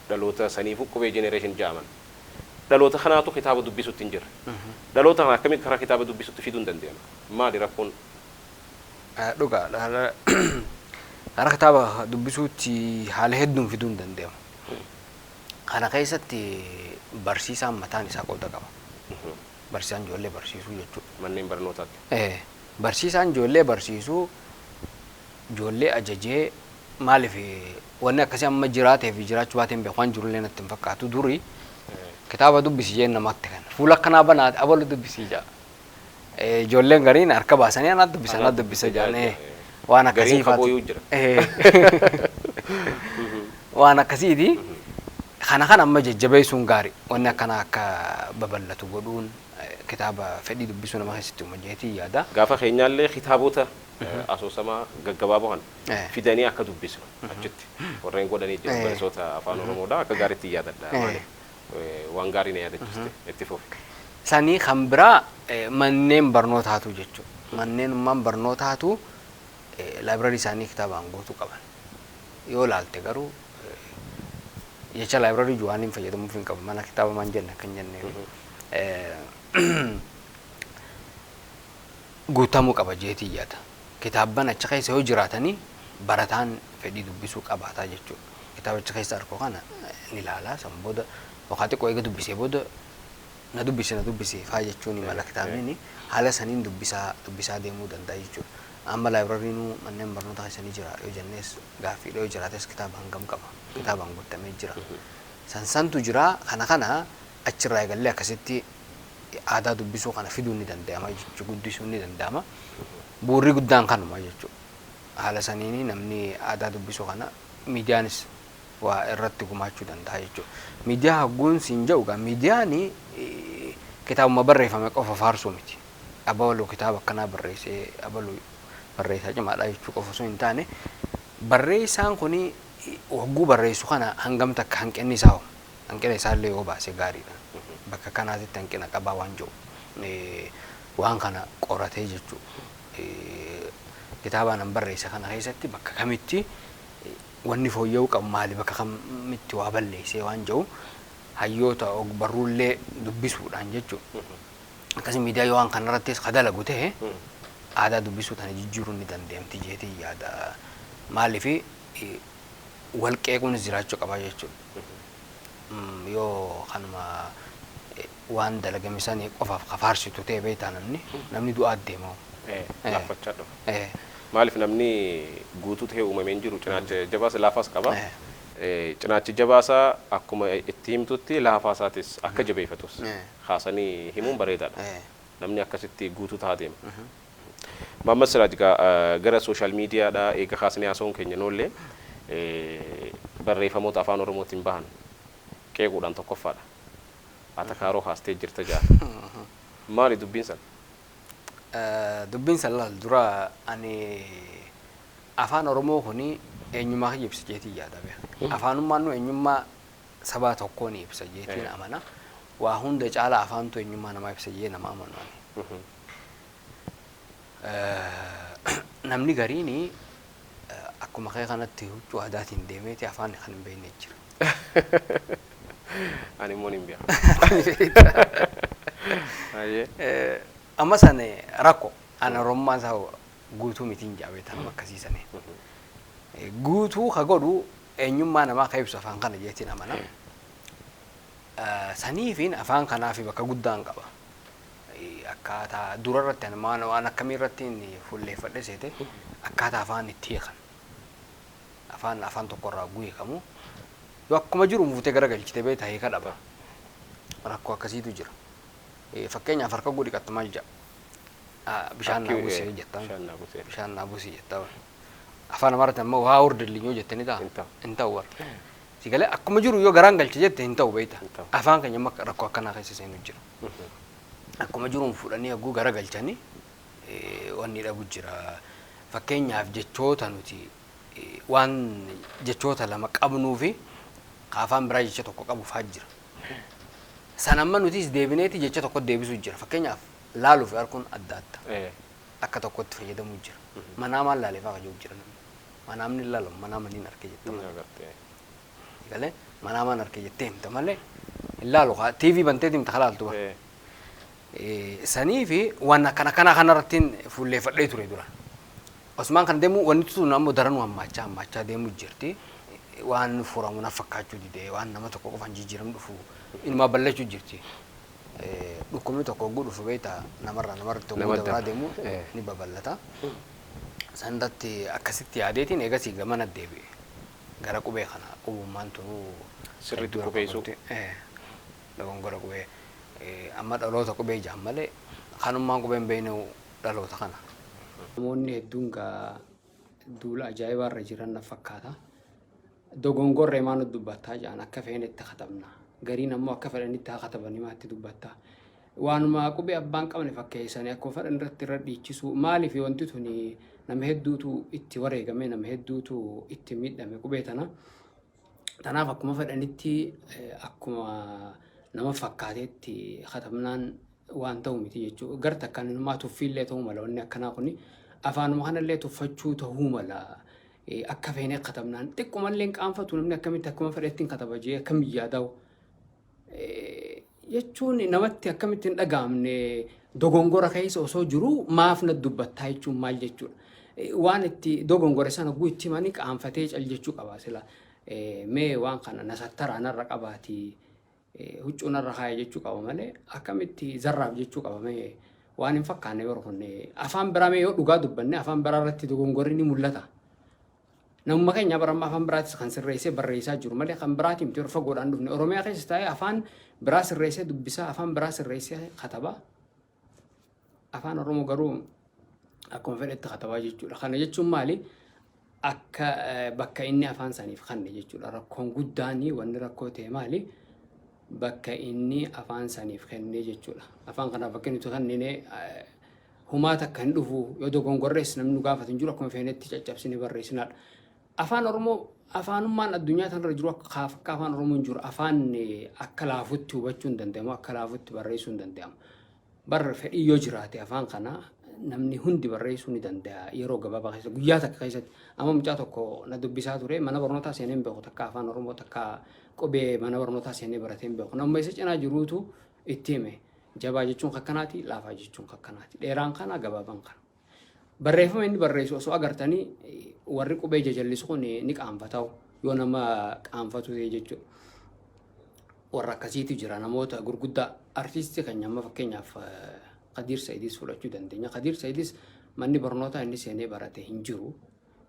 Dhaloota saniifuu qubee jenereeshin jaaman. Dhaloota kanaatu kitaaba dubbisuutti hin jirre. Dhaloota kana akkamitti karaa kitaaba dubbisuutti fiduu hin dandeenye? Maali rakkoon? Dhugaa karaa kitaaba dubbisuutti haala hedduun fiduu hin dandeenye. Kana keessatti barsiisaan mataan isaa qooda qaba. Barsiisaan ijoollee barsiisuu jechuudha. Manneen barnootaatti. Barsiisaan ijoollee barsiisuu ijoollee ajajee maaliif wanni akkasii amma jiraatee fi jiraachuu baateen beeku waan jirullee natti hin fakkaatu durii kitaaba dubbisi jeen namatti kan fuula akkanaa banaate abalu dubbisii jaa. Ijoolleen gariin harka baasanii anaa dubbisa jaanee waan akkasii waan akkasiiti. Kana amma jajjabeessuun gaarii wanni akkana akka babal'atu godhuun kitaaba fedhii dubbisuu nama keessatti uumajeetii yaada. Gaafa keenyaallee kitaabota asoosamaa gaggabaaboo kan fidanii akka dubbisu achitti warreen godhanii jiran barsiisota afaan Oromoodha akka gaariitti yaadadha. Waan gaarii na yaadachiiste itti fufi. Sanii kan biraa manneen barnootaatu jechuudha. Manneen barnootaatu laayibraarii isaanii kitaabaan guutuu qaban. Yoo laalte garuu jecha laayibraarii juwaaniin fayyadamuuf hin qabu mana kitaaba maan jenna kan jennee guutamuu qaba jeetii yaada. Kitaabban achi keessa yoo jiraatanii barataan fedhii dubbisuu qabaataa jechuudha. Kitaaba achi keessa argoo kana ni ilaalaa san booda wakati xiqqoo eega dubbisee booda na dubbisee faa jechuun mala kitaabni haala saniin dubbisaa deemuu danda'a jechuudha. Amma laayibraariin manneen barnootaa keessanii jira yoo jennees gaaffii yoo jiraates kitaaba hangam qaba. Kitaabaan guutamee jira. Sansantu jira kana achirraa eegallee akkasitti aadaa dubbisuu kana fiduu ni danda'ama jechuudha. Guddisuu ni danda'ama. Bu'uurri guddaan kanuma jechuudha. Haala saniin namni aadaa dubbisuu kana miidiyaanis waa irratti gumaachuu danda'a jechuudha. Miidiyaa hagguun siin jedhu gaa miidiyaan kitaabuma barreeffame qofa faarsuu miti. Abaluu kitaaba akkanaa barreessee abaluu barreessaa cimaadha jechuu qofa osoo hin taane barreessaan kun wagguu barreessu kana hangam takka hanqinni isaa hanqina isaallee yoo baase gaariidha. Bakka kanaatitti hanqina qabaa waan jiru waan kana qoratee jechuudha. Kitaabaan barreessa kana keessatti bakka kamitti wanni fooyya'uu qabu maali bakka kamitti waa balleessee waan jiru hayyoota barruullee dubbisuudhaan jechuudha. Akkasii miidiyaa yoo waan kanarrattis kadalagu ta'e aadaa dubbisuu tana jijjiiruu ni dandeemti jeetii yaada. Maaliif walqeequunis jiraachuu qaba jechuudha. Yoo kanuma waan dalagame sanii qofaaf kafaarsitu ta'e beektaa namni du'aa deema. Laaffachaa dhufa. Maaliif namni guutuu ta'e uumameen jiru cinaacha jabaasa laafaas qaba. Cinaachi jabaasaa akkuma itti himtutti laafaasatis akka jabeeffatus haasanii himuun bareedaadha. Namni akkasitti guutuu ta'a deema. Muhammad Siraaj gara sooshaal miidiyaadhaa eega haasanii haasa'uun keenya noollee barreeffamoota afaan Oromootiin bahan qeequudhaan tokkoffaadha. Atakaaroo haastee jirta jaata. Maali dubbiin san? Dubbiin san laal dura ani afaan Oromoo kuni eenyummaa ibsa jeetii yaada beeku. Afaanummaan nu eenyummaa sabaa tokkoon ibsa jeetiin amana. Waa hunda caalaa afaantu eenyummaa namaa ibsa jee nama amanu. Namni gariini akkuma kee kanatti huccuu aadaatiin deemeeti afaan kan hin beekne jira. Ani immoo hin beeku. Amma san rakko an Oromummaan isaa guutuu mitiin jaabeetan akkasiisanii. Guutuu ka godhu eenyummaa namaa ka ibsu afaan kana jeetiin amana. Saniifiin afaan kanaaf bakka guddaan qaba. Akkaataa durarratti waan akkamiirratti fulleeffadhe seete akkaataa afaan itti hiikan. Afaan tokkorraa guukamu yoo akkuma jiru muutee garagalchite beektaa hiika dhaba. Rakkoo akkasiitu jira. Fakkeenyaaf harka godhi qaxxu maal jedha. Bishaan naabusee jettan. Bishaan naabusee jettan. Afaan Amaaraatti ammoo waa hordolli yoo jettani ta'a. Hin ta'u warra. Sigalee akkuma jiru yoo garaan galche jette hin ta'u beektaa. Afaan keenya amma rakkoo akkanaa keessa seenu jira. Akkuma jiruun fuudhanii hagguu gara galchanii wanni dhabu jira. Fakkeenyaaf jechoota nuti waan jechoota lama qabnuu fi afaan biraa jecha tokko qabu fa'aa jira. San amma nutis deebineeti jecha tokko deebisuu jira. Fakkeenyaaf laaluu fi arguun adda adda. Akka tokkotti fayyadamuu jira. Manaa maal laalee fa'aa jiru jira. Manaamni laalamu manaa maniin harkee jettama. Galee manaa maan harkee jettee himta malee hin laalu TV banteeti himta halaaltu bara. Sanii fi waan akkana kanarratti fuulleeffadhee ture dura. Osmaan kan deemu wanni tun ammoo daranuu hammachaa deemuu jirti. Waan furamu na fakkaachuu didee waan nama tokko qofaan jijjiiramu dhufu ilmaa balleechuu jirti. Dhukkubni tokko hogguu dhufu beektaa namarratti hogguu dabaraa deemu ni babal'ata. Sanirratti akkasitti yaadeetiin eegasii gamana deebi'e. Gara qubee kana qubummaan tunuu sirriitti qubeessuu. Dogongora qubee. Amma dhaloota qubee jaan malee kanummaan qubeen beeknu dhaloota kana. Namoonni hedduun duula ajaa'ibaarra jiran na fakkaata. Dogongorree maal dubbattaa jaan akka feenetti katabna. Gariin ammoo akka fedhanitti haa katabanii maatti dubbattaa. Waanuma qubee abbaan qabne fakkeessanii akkuma fedhan irratti irra dhiichisu maaliif wanti tuni nama hedduutu itti wareegame nama hedduutu itti miidhame qubee tana. Tanaaf akkuma fedhanitti akkuma nama fakkaateetti katabnaan waan ta'u miti jechuudha. Garta akkan namaa tuffiillee ta'uu mala wanni akkanaa kuni afaanuma kanallee tuffachuu ta'uu mala. Akka feenee katabnaan xiqqoomallee qaanfatu namni akkamitti akkuma fedhetti kataba jee akkam yaadaa'u. Jechuun namatti akkamitti hin dhagaamne dogongora keessa osoo jiru maaf na dubbattaa jechuun maal jechuudha. Waan itti dogongora sana guu itti himanii qaanfatee cal jechuu qaba sila. Mee waan kana nasattara narra qabaati. Huccuun irra kaaya jechuu qaba malee akkamitti zarraaf jechuu qaba mee waan hin fakkaanne yeroo kunne afaan biraa mee yoo dhugaa dubbanne afaan biraa irratti dogongorri ni mul'ata. Namuma keenya baramma afaan biraatis kan sirreessee barreessaa jiru malee kan biraati miti yeroo fagoodhaan dhufne Oromiyaa keessa taa'ee afaan biraa sirreessee dubbisaa afaan biraa sirreessee kataba. Afaan Oromoo garuu akkuma fedhetti katabaa jechuudha. Kana jechuun maali? akka bakka inni afaan isaaniif kanne jechuudha. Rakkoon guddaanii wanni rakkoo ta'e maali? Bakka inni afaan isaaniif kenne jechuudha. Afaan kanaaf bakka inni kennine humaata kan dhufu yoo dogongorrees namni nu gaafatu hin jiru akkuma feenetti caccabsine barreessinaadha. Afaan Oromoo afaanummaan addunyaa tanarra jiru akka afaan Oromoo hin jiru afaan akka laafutti hubachuu hin danda'amu akka laafutti barreessuu hin danda'amu. Barra fedhii yoo jiraate afaan kana namni hundi barreessuu ni danda'a yeroo gabaabaa keessatti guyyaa takka keessatti amma mucaa tokko na dubbisaa ture mana barnootaa seenee hin beeku takka afaan Oromoo takka qubee mana barnootaa seenee baratee hin beeku namni isa cinaa jiruutu itti hime jabaa jechuun akkanaati laafaa jechuun akkanaati dheeraan kana gabaabaan kana barreeffama inni barreessu osoo agartanii warri qubee jajallisu kun ni qaanfata'u yoo nama qaanfatu ta'e jechuudha warra akkasiitu jira namoota gurguddaa artiistii kan amma fakkeenyaaf Qadir Saidis fudhachuu dandeenya. Qadir Saidis manni barnootaa inni seenee barate hin jiru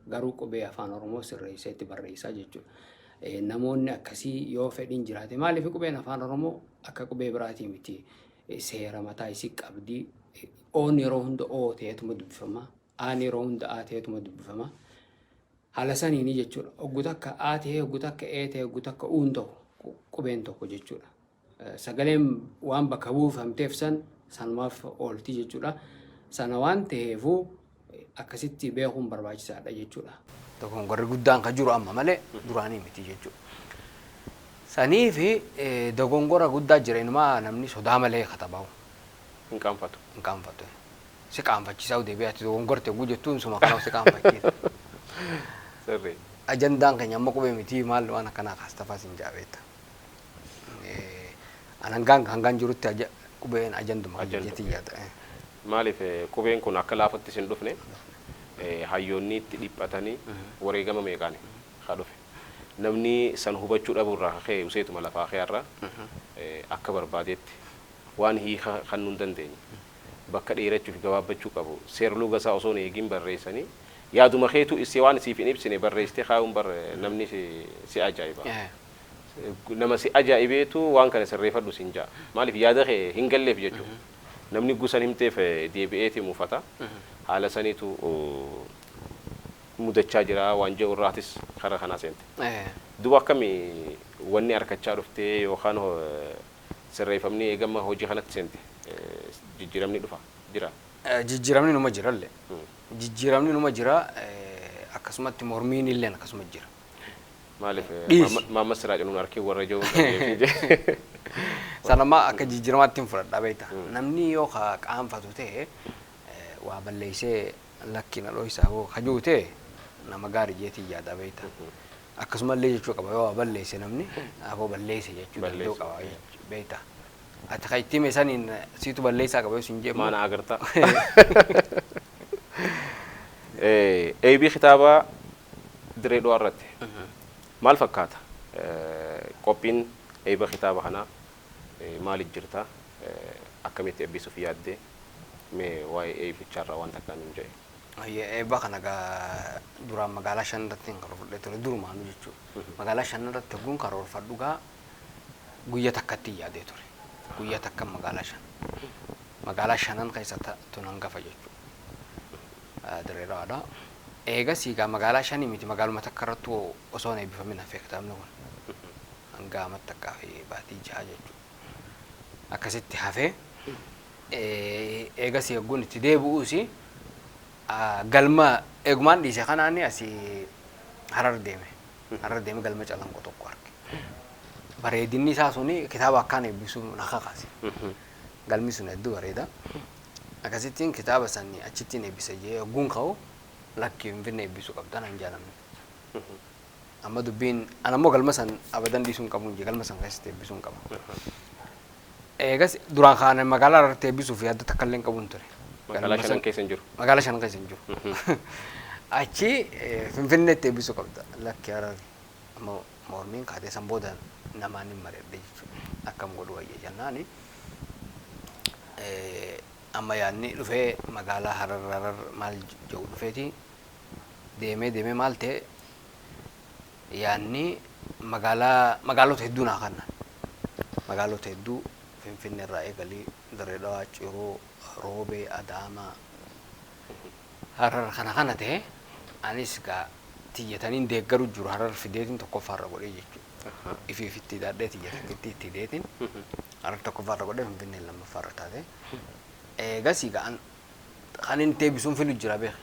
garuu qubee afaan Oromoo sirreessee itti barreessaa jechuudha. Namoonni akkasii yoo fedhiin jiraate maaliif qubeen afaan Oromoo akka qubee biraatii miti seera mataa isii qabdi. Oon yeroo hunda oo ta'eetuma dubbifama. Aan yeroo hunda aa ta'eetuma dubbifama. Haala saniini jechuudha. Oggu takka aa ta'ee oggu takka ee ta'ee oggu takka uun tokko qubeen tokko jechuudha. Sagaleen waan bakka buufamteef sanumaaf oolti jechuudha. Sana waan ta'eefuu akkasitti beekuun barbaachisaadha jechuudha. Dogongorri guddaan kan jiru amma malee duraanii miti jechuudha. Sanii fi dogongora guddaa jireenumaa namni sodaa malee katabahu. Hin qaanfatu. Hin qaanfatu. Si qaanfachiisaa deebi'aati dogongorte jettuun suma kana si qaanfachiisa. Sirrii. Ajandaan keenya amma qubee miti maal waan akkanaa kaastafaas hin jaabeetta. Hangaan jirutti qubeen ajanduma jetti yaada. Maaliif qubeen kun akka laafatti sin dhufne hayyoonni itti dhiphatanii wareegama meeqaani haa dhufe. Namni san hubachuu dhabuurraa ka'ee useetuma lafaa ka'eerraa akka barbaadeetti waan hiika kan nun dandeenye bakka dheerachuu fi gabaabbachuu qabu seerluu gasaa osoo eegin barreessanii yaaduma keetu isii waan siif hin ibsine barreessitee kaa'uun namni si ajaa'iba. Nama si ajaa'ibeetu waan kana sirreeffadhu siin jaa maaliif yaada kee hin galleef jechuudha. Namni gusan himteef deebi'eeti mufata haala saniitu mudachaa jira waan jedhu irraatis karaa kanaa seente. Duba akkamii wanni harkachaa dhuftee yookaan sirreeffamni eegama hojii kanatti seente jijjiiramni dhufa jira. Jijjiiramni numa jirallee. Jijjiiramni numa jira akkasumatti mormiin illee akkasuma jira. Maaliif maamma siraa jedhuun harkii warra jiru sanammaa akka jijjiiramaatti hin fudhadhaa beekta. Namni yoo qaanfatu ta'e waa balleessee lakkina dho'isaa hoo hajuu ta'e nama gaarii jeetii yaada beekta. Akkasumallee jechuu qaba yoo waa balleesse namni aboo balleesse jechuu danda'u qaba beekta. Ati kan itti hime saniin siitu balleessaa qaba yoo siin jedhamu. Maana agartaa. Eebii kitaabaa diree dhawaa irratti maal fakkaata? Qophiin eeba kitaaba kanaa maaliif jirta? Akkamitti eebbisuuf yaaddee mee waa'ee eebicharraa waan takkaan hin jedhe? Eebba kana duraan magaalaa shan irratti hin karoorfadhe ture durumaanu jechuudha. Magaalaa shan irratti ogguun karoorfadhu guyyaa takkatti yaadee ture. Guyyaa takka magaalaa shan. Magaalaa shanan keessa tunan gafa jechuudha. Diree dhawaadha. Eegas egaa magaalaa shanii miti magaaluma takka irratti osoo hin eebbifamin hafee kitaabni kun hanga amatti akka hafee baatii jaha jechuudha. Akkasitti hafee eegas eegguun itti deebi'uus galma eegumaan dhiise kanaan asii Harar deeme galma Calanqoo tokko arge. Bareedinni isaa suni kitaaba akkaan eebbisuu na kakaase. Galmi sun hedduu bareeda. Akkasittiin kitaaba sanii achittiin eebbisa jee ogguun ka'u lakki Finfinnee eebbisuu qabdan hin jaalamne. Amma dubbiin an ammoo galma san abadan dhiisuu hin qabu galma san keessatti eebbisuu hin qaba. Eegas duraan kaan magaalaa irratti eebbisuuf yaadda takka illee hin qabu ture. Magaalaa shanan keessa hin jiru. Magaalaa shanan keessa hin jiru. Achi Finfinneetti eebbisuu qabda lakki Harar ammoo mormiin kaatee san booda namaan hin mareedde jechuudha. Akkam godhu wayya jennaani. Amma yaadni dhufee magaalaa Harar maal jedhu dhufeeti deemee maal ta'e yaadni magaalota hedduu naa kanna. Magaalota hedduu Finfinnee irraa eegalii Dirree Dhawaa, Ciroo, Roobee, Adaamaa, Harar kana ta'e anis gaa tiyyataniin deeggaru jiru harar fideetiin tokkoffaarra godhee jechuudha. Ifiifitti hidhadhee tiyyatanitti itti hidheetiin harar tokkoffaarra godhee Finfinnee lammaffaarra taate. Eegasii ga'an kan inni eebbisuun filu jira beeku.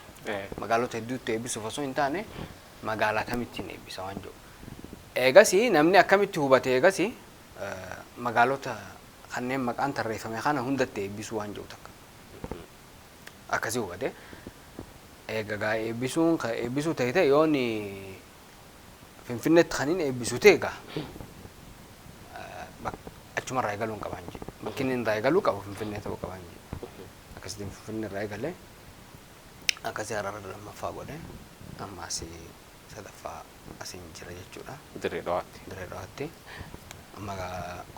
Magaalota hedduutti eebbisuuf osoo hin taane magaalaa kamittiin eebbisa waan jiru. Eegasii namni akkamitti hubate eegasii magaalota kanneen maqaan tarreeffame kana hundatti eebbisuu waan jiru takka. Akkasii hubate. Egaa eebbisuu ta'e yoon Finfinneetti kan inni eebbisu ta'e egaa achumarraa eegaluu hin qaban jedhu. Bakki inni irraa eegaluu qabu Finfinnee ta'uu qaban jedhu. Akkasitti Finfinnee irraa eegalee akkasii Harar lammaffaa godhee amma asii sadaffaa asiin jira jechuudha. Dirree Dhawaatti. Dirree Dhawaatti. Amma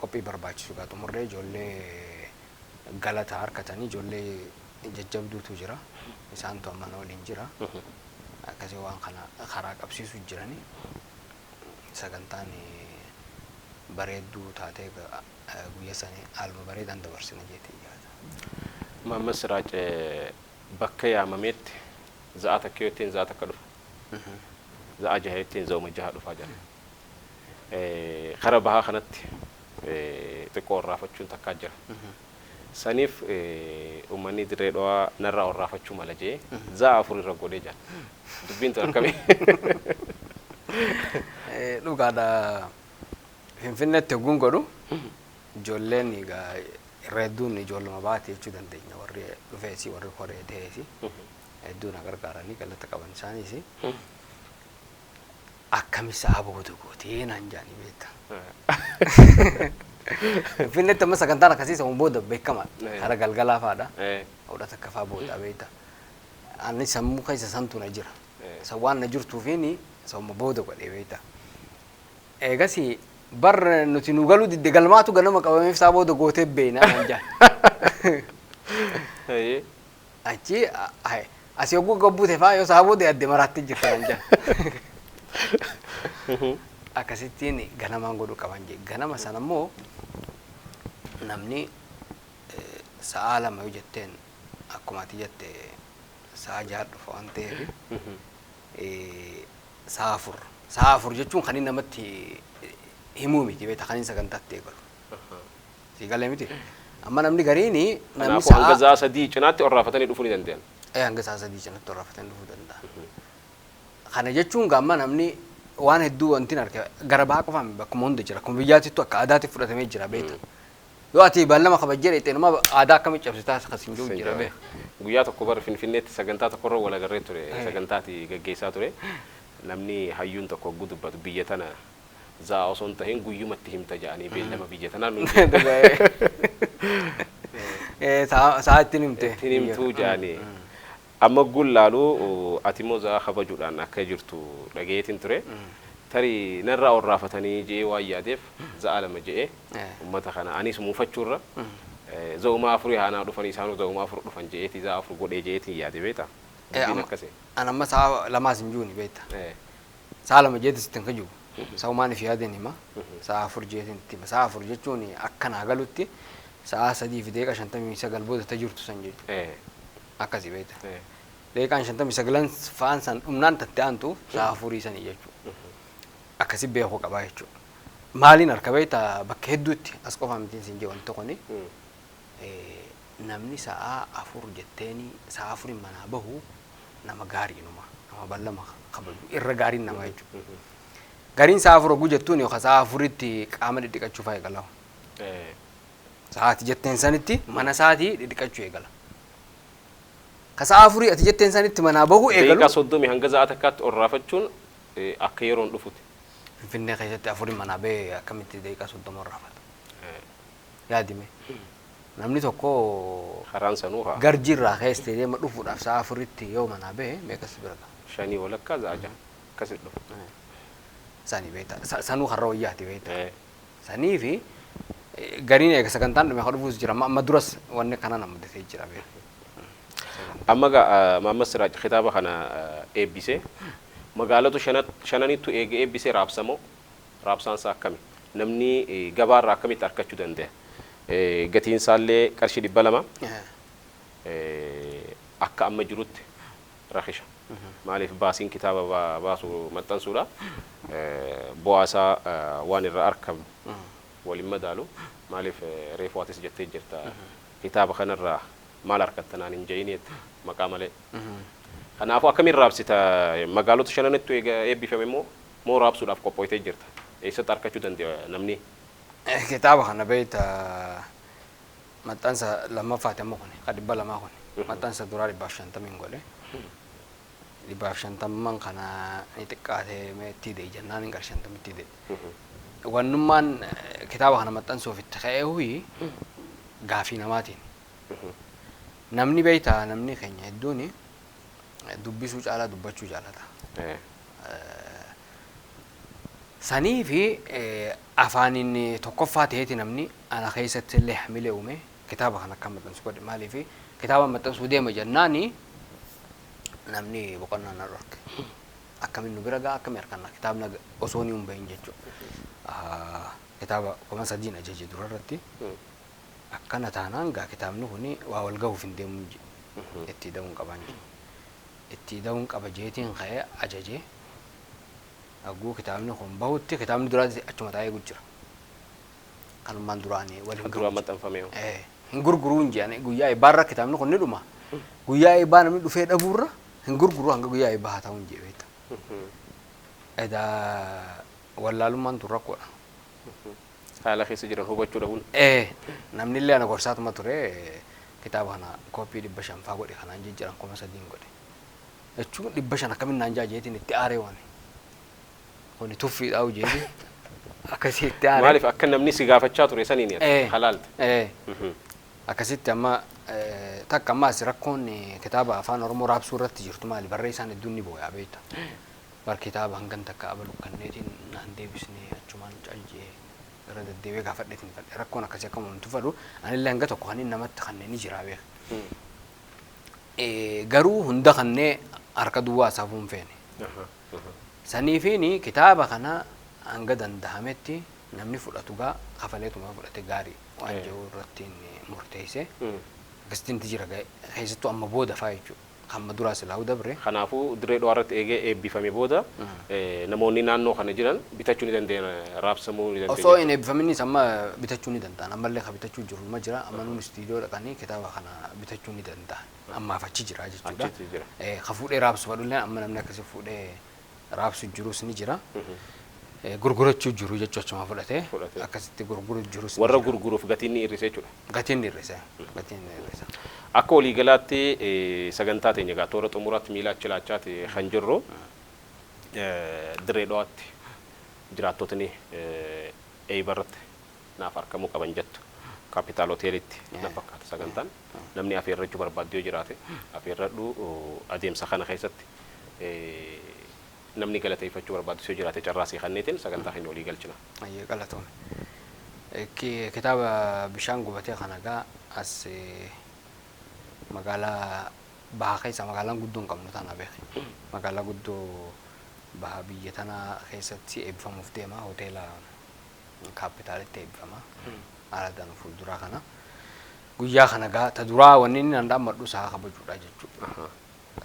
qophii barbaachisu gaa xumurree ijoollee galata harkatanii ijoollee jajjabduutu jira. Isaantu amma waliin jira. Akkasii waan kana karaa qabsiisu jiranii sagantaan bareedduu taatee guyyaa sanii haaluma bareedaan dabarsina jeetii yaada. Maammas Siraaj bakka yaamameetti za'a takka yoo ittiin za'a takka dhufa. Za'a jaha ittiin za'uma jaha dhufaa jira. Kara bahaa kanatti xiqqoo irraafachuun takkaa jira. Saniif uummanni Dirree Dhawaa narraa irraafachuu mala jee za'a 4 irra godhee jira. Dubbiin tun akkamii? Dhugaadha. Finfinneetti hogguun godhu ijoolleen egaa irra hedduun ijoolluma baate jechuu dandeenya warri dhufeesi warri koree ta'eesi hedduun gargaaranii galata qaban isaaniis akkami sa'a booda gootee naan jaanii beekta. Finfinneetti amma sagantaan akkasii sammuu booda beekama hara galgalaa fa'aadha. Hodhata akka fa'aa booda beekta. Ani sammuu keessa santu na jira. Sawwaan na jirtuufiini sammuu booda godhee beekta. Eegasii bar nuti nu galuu didde galmaatu ganama qabameef sa'a booda gootee beekna naan jaan. Achi asii hogguu gabbuute fa'aa yoo sa'a booda yaadde maraatti jirta naan jaan. Akkasittiin ganamaan godhu qaban jee ganama sana immoo namni sa'a 2 yoo jetteen akkuma ati jette sa'a 6 dhufa waan ta'eef sa'a 4 jechuun kan inni namatti himuu miti beekta kan inni sagantaatti eegalu. Si galee miti. Amma namni gariini namni sa'a hanga sa'a 3 cinaatti orraafatanii dhufuu ni danda'an. Hanga sa'a 3 cinaatti orraafatanii dhufuu danda'an. Kana jechuun gamma namni waan hedduu wantiin arge gara bahaa qofaan bakkuma hunda jira. Kun biyyaatittu akka aadaatti fudhatamee jira beekta. Yoo ati baallama kabajjee dheettee nama aadaa akkamii cabsitaa akkasiin jiru jira beekta. Guyyaa tokko bara Finfinneetti sagantaa tokkorra wal agarree ture sagantaati gaggeessaa ture. Namni hayyuun tokko hogguu dubbatu biyya tana za'a osoo hin tahin guyyumatti himta jedhanii beellama biyya tanaa nuyi. Sa'a ittiin himte. Ittiin himtuu jedhanii. Amma gullaaluu ati immoo za'a kabajuudhaan akka jirtu dhageetiin ture. Tarii narraa orraafatanii jee waan yaadeef za'a 2 jee uummata kana anis muufachuurra za'uma 4 haanaa dhufanii isaanuu za'uma 4 dhufan jeetii za'a 4 godhee jeetiin yaade beekta. An amma sa'a 2 hin juuni beekta. Sa'a 2 jeetis ittiin kaju. Sa'umaan if yaadeen hima. Sa'a 4 jeetiin itti hima. Sa'a 4 jechuun akka naa galutti sa'a 3 fi daqiiqaa 59 booda ta jirtu san jechuudha. Akkasii beekta. Daqiiqaan 59 fa'aan san dhumnaan tattee aantu sa'a 4 sanii jechuudha. Akkasii beekuu qabaa jechuudha. Maaliin harka beekta bakka hedduutti as qofaa mitiin siin jee wanti kuni namni sa'a 4 jetteeni sa'a 4 manaa bahu nama gaarii nama ballama kabaju irra gaariin nama jechuudha. Gariin sa'a 4 oguu jettuun yookaan sa'a 4tti qaama dhidhiqachuu fa'aa eegala. Sa'aati jetteen sanitti mana sa'aatii dhidhiqachuu eegala. Ka sa'a 4 ati jetteen sanitti manaa bahu eegalu. Daqiiqaa 30 hanga za'a takkaatti orraafachuun akka yeroon dhufuti. Finfinnee keessatti 4 manaa bahee akkamitti daqiiqaa 30 orraafata. Yaadime. Namni tokko karaan sanuu haa garjirraa keessatti deema dhufuudhaaf sa'a 4tti yoo manaa bahe meeqas bira qaba? 5 walakkaa za'a 6 akkasitti dhufu. Sanii beekta. Sanuu har'a wayyaati beekta. Sanii fi gariin eega sagantaan dhume haa dhufuus jira. Amma duras wanni kana nama mudatee jira beekta. Amma Maammas Siraaj kitaaba kana eebbisee magaalota shananittu eega eebbisee raabsamoo raabsaan isaa akkami? Namni gabaarraa akkamitti argachuu danda'a? Gatiin isaallee qarshii 200 akka amma jirutti rakisha. maaliif baasiin kitaaba baasu maxxansuudha bu'aasaa waan irra argamu waliin madaalu maaliif reefuu atis jettee jirta kitaaba kanarraa maal argattanaan hin jeeniitti maqaa malee kanaafuu akkamiin raabsita magaalota shananittu eebbifame immoo moo raabsuudhaaf qophooytee jirta eessatti argachuu danda'a namni kitaaba kana beeyta maxxansa lammaffaati ammoo kuni dhibba lamaa kuni maxxansa duraa 150 godhe 150 kana ni xiqqaatee meetti de jennaan hin qarshan tamitti de wannummaan kitaaba kana maxxansuuf itti ka'ee huyi gaafii namaatiin namni beeyta namni keenya hedduun dubbisuu caalaa dubbachuu jaalata sanii fi afaanin tokkoffaa ta'eeti namni ana keessatti illee hamilee uume kitaaba kana akka maxxansu godhe maaliif kitaaba maxxansuu deema jennaani namni boqonnaa na dhorke akkamiin nu bira gaa akkamiin harkanna kitaabna osoo ni humbahin jechuudha kitaaba kuma sadiin ajaje dura irratti akkana taanaan gaa kitaabni kuni waa wal gahuuf hin deemu itti da'uun qaban itti da'uun qaba jeetiin ka'ee ajaje agguu kitaabni kun bahutti kitaabni duraati achuma taa'ee jira kanumaan duraanii waliin duraan maxxanfame hin gurguruun jedhanii guyyaa eebbaarra kitaabni kun ni dhuma guyyaa eebbaa namni dhufee dhabuurra hin gurguru hanga guyyaa eebbaa haa ta'uun jedheeta edaa wallaalummaan tun rakkoodha haala keessa jiran hubachuu dhabuun namni illee ana gorsaatuma ture kitaaba kana kooppii 500 godhe kanaan jijjiiran 300 godhe jechuun 500 akkamiin naan jaajeetiin itti aaree waan kuni tuffiidhaa hojjeeti akkasitti aaree maaliif akka namni si gaafachaa ture saniin halaalta akkasitti amma takka ammaas rakkoon kitaaba afaan oromoo raabsuu irratti jirtu maali barreessaan hedduun ni boo'aa beekta bar kitaaba hangan takka abalu kanneetiin naan deebisnee achumaan calqee gara deddeebi'ee gaafadheetiin fadhe rakkoon akkasii akka uumamtu fadhu anillee hanga tokko kan namatti kanneen jiraa beeka garuu hunda kannee harka duwwaa saafuun feene saniifiini kitaaba kana hanga dandahametti namni fudhatu gaa kafaleetuma fudhate gaarii waan jiru irratti murteesse akkasitti jira keessattuu amma booda faa jechuudha hamma duraa silaa dabre kanaafuu dirree dho'arratti eegee eebbifame booda namoonni naannoo kana jiran bitachuu ni danda'an raabsamuu ni danda'an osoo hin eebbifaminnis amma bitachuu ni danda'an ammallee ka bitachuu jiru ma jira amma nuun istiidiyoo dhaqanii kitaaba kana bitachuu ni danda'an ammaaf achi jira jechuudha ka fuudhee raabsu fadhullee amma namni akkasii fuudhee raabsu jirus ni jira gurgurachuu jiru jechuudha achuma fudhatee akkasitti gurguru jirus warra gurguruuf gatiin ni hir'ise jechuudha gatiin ni hir'ise akka waliigalaatti sagantaa teenya gaa toora xumuraatti miila achi laachaati kan jirru dirree dho'aatti jiraattotni eeybarratti naaf argamuu qaban jettu kaapitaal hoteelitti na fakkaata sagantaan namni afeerrachuu barbaaddu yoo jiraate afeerradhu adeemsa kana keessatti namni galateeffachuu barbaaddu yoo jiraate carraasii kanneetiin sagantaa keenya walii galchina. Ayyee galatoome. Kitaaba bishaan gubatee kana gaa as magaalaa baha keessa magaalaan guddoo hin qabnu tana beeke magaalaa guddoo baha biyya tana keessatti eebbifamuuf deema hoteela kaapitaalitti eebbifama aaladaan fuulduraa kana guyyaa kana gaa ta duraa wanni inni danda'an madhu sa'a kabajuudha jechuudha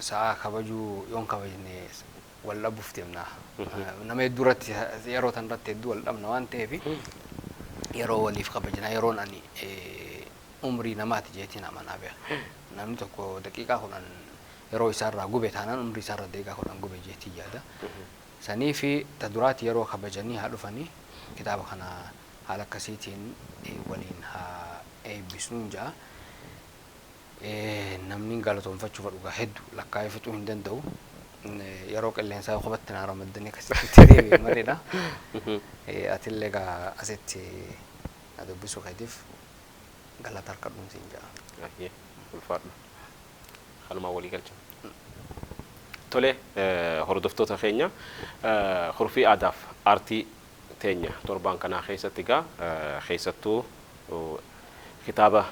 sa'a kabajuu yoon kabajne wal dhabuuf deemna nama hedduuratti yeroo tanarratti hedduu wal dhabna waan ta'eef yeroo waliif kabajna yeroon ani umrii namaati jeetiin amanaa beeka namni tokko daqiiqaa kudhan yeroo isaarraa gube taanaan umrii isaarraa daqiiqaa kudhan gube jeetii yaada sanii fi ta duraati yeroo kabajanii haa dhufanii kitaaba kana haala akkasiitiin waliin haa eebbisnuun ja'a namni galatoonfachuu fadhugaa hedduu lakkaa'ee fixuu hin danda'u yeroo qilleensaa qofatti naa ramaddanii akkasitti deebi'e maleedha atillee gaa asitti na dubbisuu keetiif galata harkadhuun siin ja'a. ulfaadhu halumaa walii galcha tole hordoftoota keenya hurfii aadaaf aartii teenya torbaan kanaa keessatti gaa keessattuu kitaaba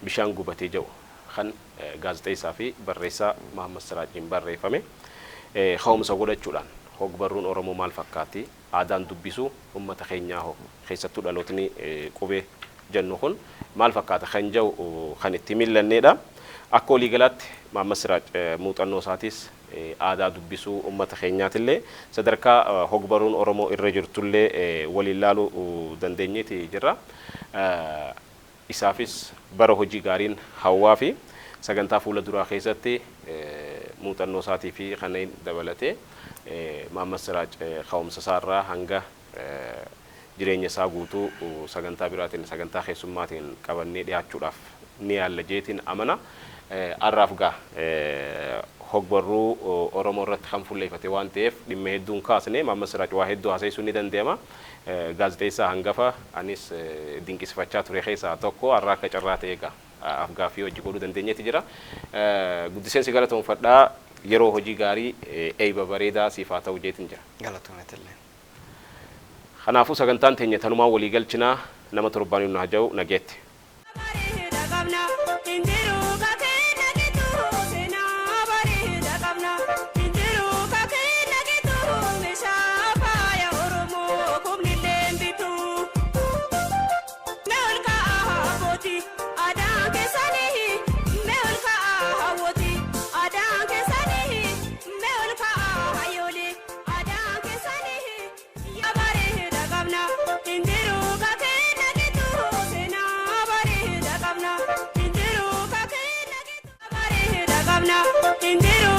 bishaan gubatee jiru kan gaazexeessaa fi barreessaa Mahammad Siraajiin barreeffame hawumsa godhachuudhaan hogbarruun Oromoo maal fakkaatti aadaan dubbisuu uummata keenyaa keessattuu dhalootni qubee jennu kun maal fakkaata kan jiru kan itti millanneedha akka walii galaatti Maammas Siraaj muuxannoo isaatis aadaa dubbisuu uummata keenyaatillee sadarkaa hogbaruun Oromoo irra jirtullee waliin ilaaluu dandeenyeeti jirra. Isaafis bara hojii gaariin hawwaa fi sagantaa fuula duraa keessatti muuxannoo isaatii fi kanneen dabalatee Maammas Siraaj ka'umsa isaarraa hanga jireenya isaa guutuu sagantaa biraatiin sagantaa keessummaatiin qabannee dhiyaachuudhaaf ni yaalla jeetiin amana. Arraaf gaa hogbarruu Oromoo irratti kan fuulleeffate waan ta'eef dhimma hedduun kaasne Maammas Siraaj waa hedduu haasa'isuu ni dandeema. Gaazexeessaa hangafa anis dinqisifachaa ture keessaa tokko har'a akka carraa ta'e egaa afgaaffii hojii godhuu dandeenyeeti jira. Guddiseensi galatoomfadhaa yeroo hojii gaarii eeyba bareedaa siif haa ta'u jeetiin jira. Galatoometillee. Kanaafuu sagantaan teenya tanumaan walii galchinaa nama torbaanii nu haja'u nageetti. Indiru